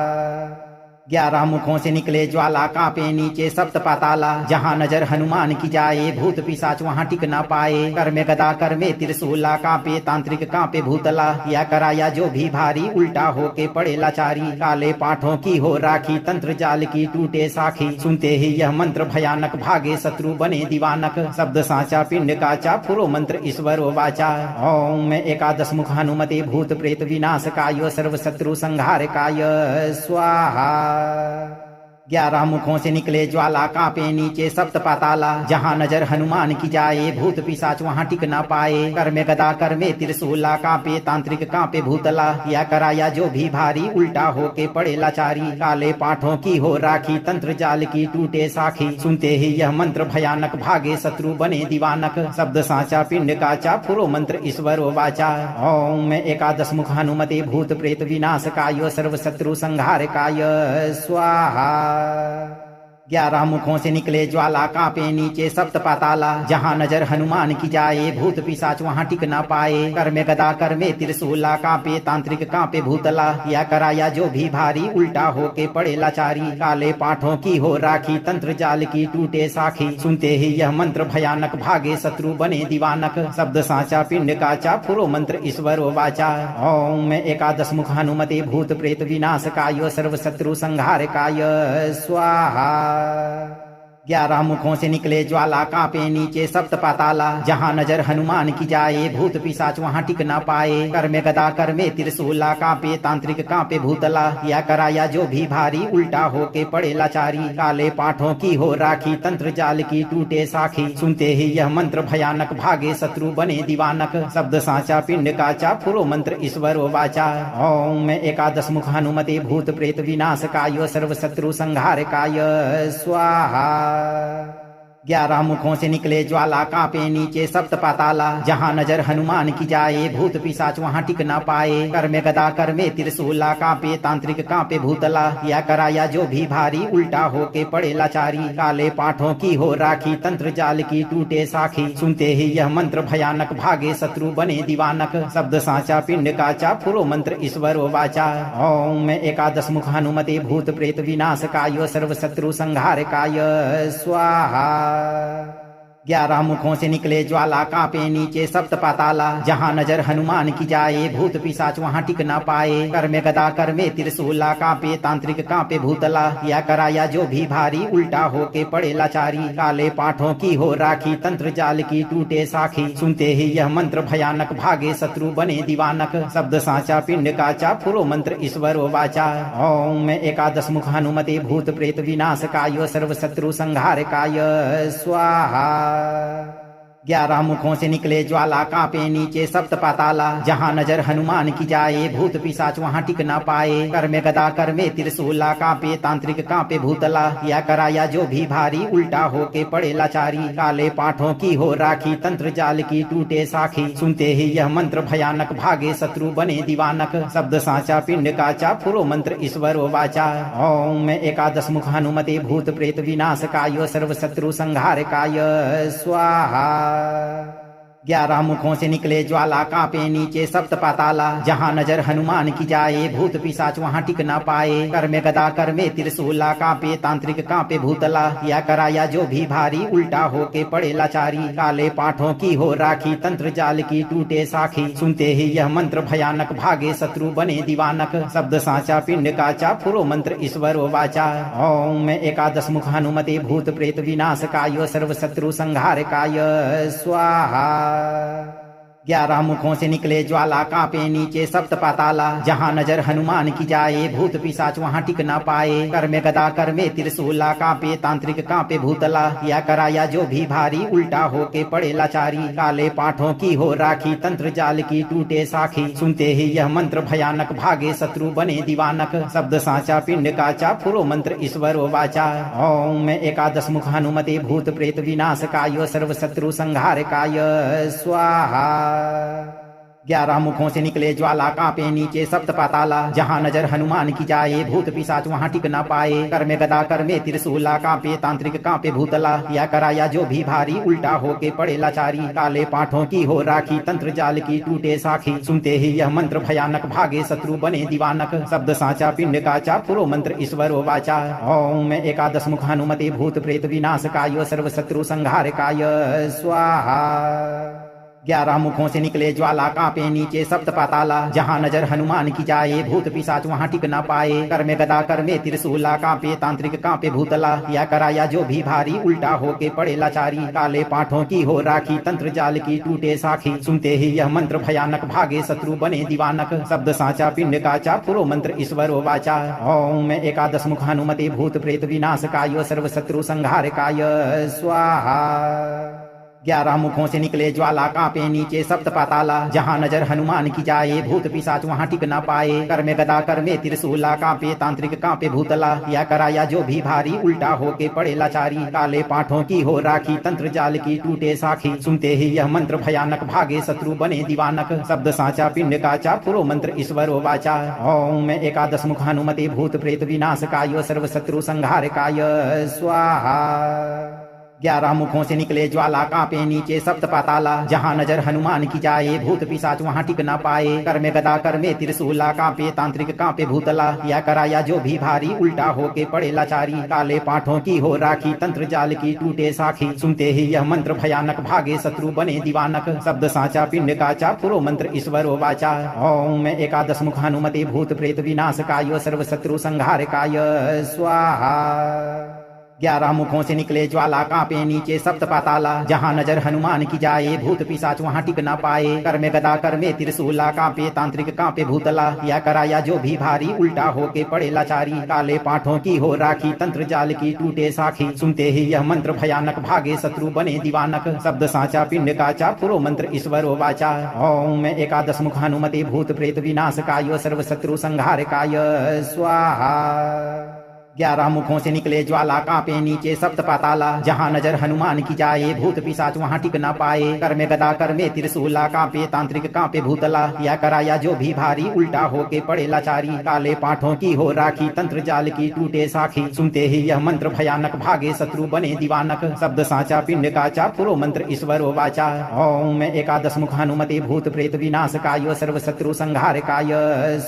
11 मुखों से निकले ज्वाला, कांपे नीचे सप्त पाताला। जहाँ नजर हनुमान की जाए, भूत पिशाच वहाँ टिक ना पाए। कर में गदा, कर में त्रिशूला, कांपे तांत्रिक, कांपे भूतला। या कराया जो भी भारी, उल्टा होके पड़े लाचारी। काले पाठों की हो राखी, तंत्र जाल की टूटे साखी। सुनते ही यह मंत्र भयानक, भागे शत्रु बने दीवानक। शब्द साचा पिंड काचा, फुरो मंत्र ईश्वर वाचा। ओम एकादश मुख हनुमते, भूत प्रेत विनाशकाय, सर्व शत्रु संहारकाय स्वाहा। 11 मुखों से निकले ज्वाला, कांपे नीचे सप्त पाताला। जहाँ नजर हनुमान की जाए, भूत पिशाच वहाँ टिक ना पाए। कर में गदा, कर में त्रिशूला, कांपे तांत्रिक, कांपे भूतला। या कराया जो भी भारी, उल्टा होके पड़े लाचारी। काले पाठों की हो राखी, तंत्र जाल की टूटे साखी। सुनते ही यह मंत्र भयानक, भागे शत्रु बने दीवानक। शब्द साचा पिंड काचा, फुरो मंत्र ईश्वर वाचा। ओम एकादश मुख हनुमते, भूत प्रेत विनाशकाय, सर्व शत्रु संहारकाय स्वाहा। 11 मुखों से निकले ज्वाला, कांपे नीचे सप्त पाताला। जहाँ नजर हनुमान की जाए, भूत पिशाच वहाँ टिक ना पाए। कर में गदा, कर में त्रिशूला, कांपे तांत्रिक, कांपे भूतला। या कराया जो भी भारी, उल्टा होके पड़े लाचारी। काले पाठों की हो राखी, तंत्र जाल की टूटे साखी। सुनते ही यह मंत्र भयानक, भागे शत्रु बने दीवानक। शब्द साचा पिंड काचा, फुरो मंत्र ईश्वर वाचा। ओम एकादश मुख हनुमते, भूत प्रेत विनाशकाय, सर्व शत्रु संहारकाय स्वाहा। 11 मुखों से निकले ज्वाला, कांपे नीचे सप्त पाताला। जहाँ नजर हनुमान की जाए, भूत पिशाच वहाँ टिक ना पाए। कर में गदा, कर में त्रिशूला, कांपे तांत्रिक, कांपे भूतला। या कराया जो भी भारी, उल्टा होके पड़े लाचारी। काले पाठों की हो राखी, तंत्र जाल की टूटे साखी। सुनते ही यह मंत्र भयानक, भागे शत्रु बने दीवानक। शब्द साचा पिंड काचा, फुरो मंत्र ईश्वर वाचा। ओम एकादश मुख हनुमते, भूत प्रेत विनाशकाय, सर्व शत्रु संहारकाय स्वाहा। 11 मुखों से निकले ज्वाला, कांपे नीचे सप्त पाताला। जहाँ नजर हनुमान की जाए, भूत पिशाच वहाँ टिक ना पाए। कर में गदा, कर में त्रिशूला, कांपे तांत्रिक, कांपे भूतला। या कराया जो भी भारी, उल्टा होके पड़े लाचारी। काले पाठों की हो राखी, तंत्र जाल की टूटे साखी। सुनते ही यह मंत्र भयानक, भागे शत्रु बने दीवानक। शब्द साचा पिंड काचा, फुरो मंत्र ईश्वर वाचा। ओम एकादश मुख हनुमते, भूत प्रेत विनाशकाय, सर्व शत्रु संहारकाय स्वाहा। 11 मुखों से निकले ज्वाला, कांपे नीचे सप्त पाताला। जहाँ नजर हनुमान की जाए, भूत पिशाच वहाँ टिक ना पाए। कर में गदा, कर में त्रिशूला, कांपे तांत्रिक, कांपे भूतला। या कराया जो भी भारी, उल्टा होके पड़े लाचारी। काले पाठों की हो राखी, तंत्र जाल की टूटे साखी। सुनते ही यह मंत्र भयानक, भागे शत्रु बने दीवानक। शब्द साचा पिंड काचा, फुरो मंत्र ईश्वर वाचा। ओम एकादश मुख हनुमते, भूत प्रेत विनाशकाय, सर्व शत्रु संहारकाय स्वाहा। 11 मुखों से निकले ज्वाला, कांपे नीचे सप्त पाताला। जहाँ नजर हनुमान की जाए, भूत पिशाच वहाँ टिक ना पाए। कर में गदा, कर में त्रिशूला, कांपे तांत्रिक, कांपे भूतला। या कराया जो भी भारी, उल्टा होके पड़े लाचारी। काले पाठों की हो राखी, तंत्र जाल की टूटे साखी। सुनते ही यह मंत्र भयानक, भागे शत्रु बने दीवानक। शब्द साचा पिंड काचा, फुरो मंत्र ईश्वरो वाचा। ओम एकादश मुख हनुमते, भूत प्रेत विनाशकाय, सर्व शत्रु संहारकाय स्वाहा। 11 मुखों से निकले ज्वाला, कांपे नीचे सप्त पाताला। जहाँ नजर हनुमान की जाए, भूत पिशाच वहाँ टिक ना पाए। कर में गदा, कर में त्रिशूला, कांपे तांत्रिक, कांपे भूतला। या कराया जो भी भारी, उल्टा होके पड़े लाचारी। काले पाठों की हो राखी, तंत्र जाल की टूटे साखी। सुनते ही यह मंत्र भयानक, भागे शत्रु बने दीवानक। शब्द साचा पिंड काचा, फुरो मंत्र ईश्वरो वाचा। ओम एकादश मुख हनुमते, भूत प्रेत विनाशकाय, सर्व शत्रु संहारकाय स्वाहा। 11 मुखों से निकले ज्वाला, कांपे नीचे सप्त पाताला। जहाँ नजर हनुमान की जाए, भूत पिशाच वहाँ टिक ना पाए। कर में गदा, कर में त्रिशूला, कांपे तांत्रिक, कांपे भूतला। या कराया जो भी भारी, उल्टा होके पड़े लाचारी। काले पाठों की हो राखी, तंत्र जाल की टूटे साखी। सुनते ही यह मंत्र भयानक, भागे शत्रु बने दीवानक। शब्द साचा पिंड काचा, फुरो मंत्र ईश्वरो वाचा। ओम एकादश मुख हनुमते, भूत प्रेत विनाशकाय, सर्व शत्रु संहारकाय स्वाहा। 11 मुखों से निकले ज्वाला, कांपे नीचे सप्त पाताला। जहाँ नजर हनुमान की जाए, भूत पिशाच वहाँ टिक ना पाए। कर में गदा, कर में त्रिशूला, कांपे तांत्रिक, कांपे भूतला। या कराया जो भी भारी, उल्टा होके पड़े लाचारी। काले पाठों की हो राखी, तंत्र जाल की टूटे साखी। सुनते ही यह मंत्र भयानक, भागे शत्रु बने दीवानक। शब्द साचा पिंड काचा, फुरो मंत्र ईश्वरो वाचा। ओम एकादश मुख हनुमते, भूत प्रेत विनाशकाय, सर्व शत्रु संहारकाय स्वाहा। 11 मुखों से निकले ज्वाला, कांपे नीचे सप्त पाताला। जहाँ नजर हनुमान की जाए, भूत पिशाच वहाँ टिक ना पाए। कर में गदा, कर में त्रिशूला, कांपे तांत्रिक, कांपे भूतला। या कराया जो भी भारी, उल्टा होके पड़े लाचारी। काले पाठों की हो राखी, तंत्र जाल की टूटे साखी। सुनते ही यह मंत्र भयानक, भागे शत्रु बने दीवानक। शब्द साचा पिंड काचा, फुरो मंत्र ईश्वरो वाचा। ओम एकादश मुख हनुमते, भूत प्रेत विनाशकाय, सर्व शत्रु संहारकाय स्वाहा। 11 मुखों से निकले ज्वाला, कांपे नीचे सप्त पाताला। जहाँ नजर हनुमान की जाए, भूत पिशाच वहाँ टिक ना पाए। कर में गदा, कर में त्रिशूला, कांपे तांत्रिक, कांपे भूतला। या कराया जो भी भारी, उल्टा होके पड़े लाचारी। काले पाठों की हो राखी, तंत्र जाल की टूटे साखी। सुनते ही यह मंत्र भयानक, भागे शत्रु बने दीवानक। शब्द साचा पिंड काचा, फुरो मंत्र ईश्वरो वाचा। ओम एकादश मुख हनुमते, भूत प्रेत विनाशकाय, सर्व शत्रु संहारकाय स्वाहा। 11 मुखों से निकले ज्वाला, कांपे नीचे सप्त पाताला। जहाँ नजर हनुमान की जाए, भूत पिशाच वहाँ टिक ना पाए। कर में गदा, कर में त्रिशूला, कांपे तांत्रिक, कांपे भूतला। या कराया जो भी भारी, उल्टा होके पड़े लाचारी। काले पाठों की हो राखी, तंत्र जाल की टूटे साखी। सुनते ही यह मंत्र भयानक, भागे शत्रु बने दीवानक। शब्द साचा पिंड काचा, फुरो मंत्र ईश्वरो वाचा। ओम एकादश मुख हनुमते, भूत प्रेत विनाशकाय, सर्व शत्रु संहारकाय स्वाहा। 11 मुखों से निकले ज्वाला, कांपे नीचे सप्त पाताला। जहाँ नजर हनुमान की जाए, भूत पिशाच वहाँ टिक ना पाए। कर में गदा, कर में त्रिशूला, कांपे तांत्रिक, कांपे भूतला। या कराया जो भी भारी, उल्टा होके पड़े लाचारी। काले पाठों की हो राखी, तंत्र जाल की टूटे साखी। सुनते ही यह मंत्र भयानक, भागे शत्रु बने दीवानक। शब्द साचा पिंड काचा, फुरो मंत्र ईश्वरो वाचा। ओम एकादश मुख हनुमते, भूत प्रेत विनाशकाय, सर्व शत्रु संहारकाय स्वाहा। 11 मुखों से निकले ज्वाला, कांपे नीचे सप्त पाताला। जहाँ नजर हनुमान की जाए, भूत पिशाच वहाँ टिक ना पाए। कर में गदा, कर में त्रिशूला, कांपे तांत्रिक, कांपे भूतला। या कराया जो भी भारी, उल्टा होके पड़े लाचारी। काले पाठों की हो राखी, तंत्र जाल की टूटे साखी। सुनते ही यह मंत्र भयानक, भागे शत्रु बने दीवानक। शब्द साचा पिंड काचा, फुरो मंत्र ईश्वरो वाचा। ओम एकादश मुख हनुमते, भूत प्रेत विनाशकाय, सर्व शत्रु संहारकाय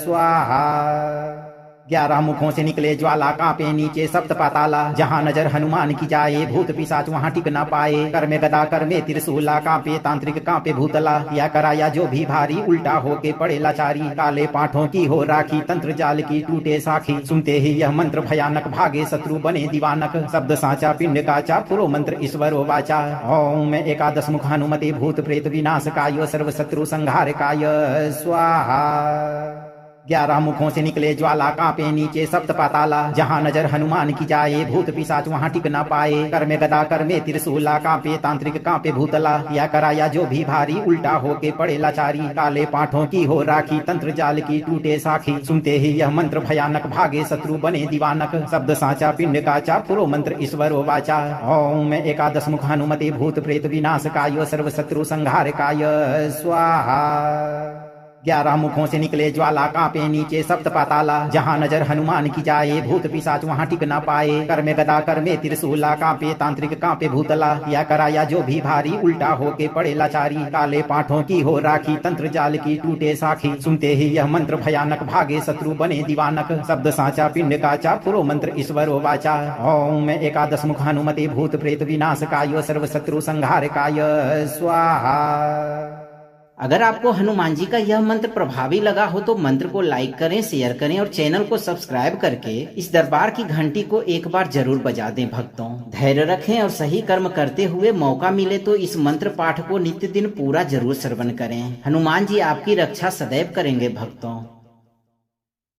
स्वाहा। 11 मुखों से निकले ज्वाला, कांपे नीचे सप्त पाताला। जहाँ नजर हनुमान की जाए, भूत पिशाच वहाँ टिक ना पाए। कर में गदा, कर में त्रिशूला, कांपे तांत्रिक, कांपे भूतला। या कराया जो भी भारी, उल्टा होके पड़े लाचारी। काले पाठों की हो राखी, तंत्र जाल की टूटे साखी। सुनते ही यह मंत्र भयानक, भागे शत्रु बने दीवानक। शब्द साचा पिंड काचा, फुरो मंत्र ईश्वरो वाचा। ओम एकादश मुख हनुमते, भूत प्रेत विनाशकाय, सर्व शत्रु संहारकाय स्वाहा। 11 मुखों से निकले ज्वाला, कांपे नीचे सप्त पाताला। जहाँ नजर हनुमान की जाए, भूत पिशाच वहाँ टिक न पाए। कर में गदा, कर में त्रिशूला, कांपे तांत्रिक, कांपे भूतला। या कराया जो भी भारी, उल्टा होके पड़े लाचारी। काले पाठों की हो राखी, तंत्र जाल की टूटे साखी। सुनते ही यह मंत्र भयानक, भागे शत्रु बने दीवानक। शब्द साचा, पिंड काचा, पुरो मंत्र ईश्वरो वाचा। ओम एकादश मुख हनुमते, भूत प्रेत विनाशकाय, सर्व शत्रु संहारकाय स्वाहा। 11 मुखों से निकले ज्वाला, कांपे नीचे सप्त पाताला। जहाँ नजर हनुमान की जाए, भूत पिशाच वहाँ टिक न पाए। कर में गदा, कर में त्रिशूला, कांपे तांत्रिक, कांपे भूतला। या कराया जो भी भारी, उल्टा होके पड़े लाचारी। काले पाठों की हो राखी, तंत्र जाल की टूटे साखी। सुनते ही यह मंत्र भयानक, भागे शत्रु बने दीवानक। शब्द साचा, पिंड काचा, पुरो मंत्र ईश्वरो वाचा। ओम एकादश मुख हनुमते, भूत प्रेत विनाशकाय, सर्व शत्रु संहारकाय स्वाहा। अगर आपको हनुमान जी का यह मंत्र प्रभावी लगा हो तो मंत्र को लाइक करें, शेयर करें और चैनल को सब्सक्राइब करके इस दरबार की घंटी को एक बार जरूर बजा दें। भक्तों, धैर्य रखें और सही कर्म करते हुए मौका मिले तो इस मंत्र पाठ को नित्य दिन पूरा जरूर श्रवण करें। हनुमान जी आपकी रक्षा सदैव करेंगे भक्तों।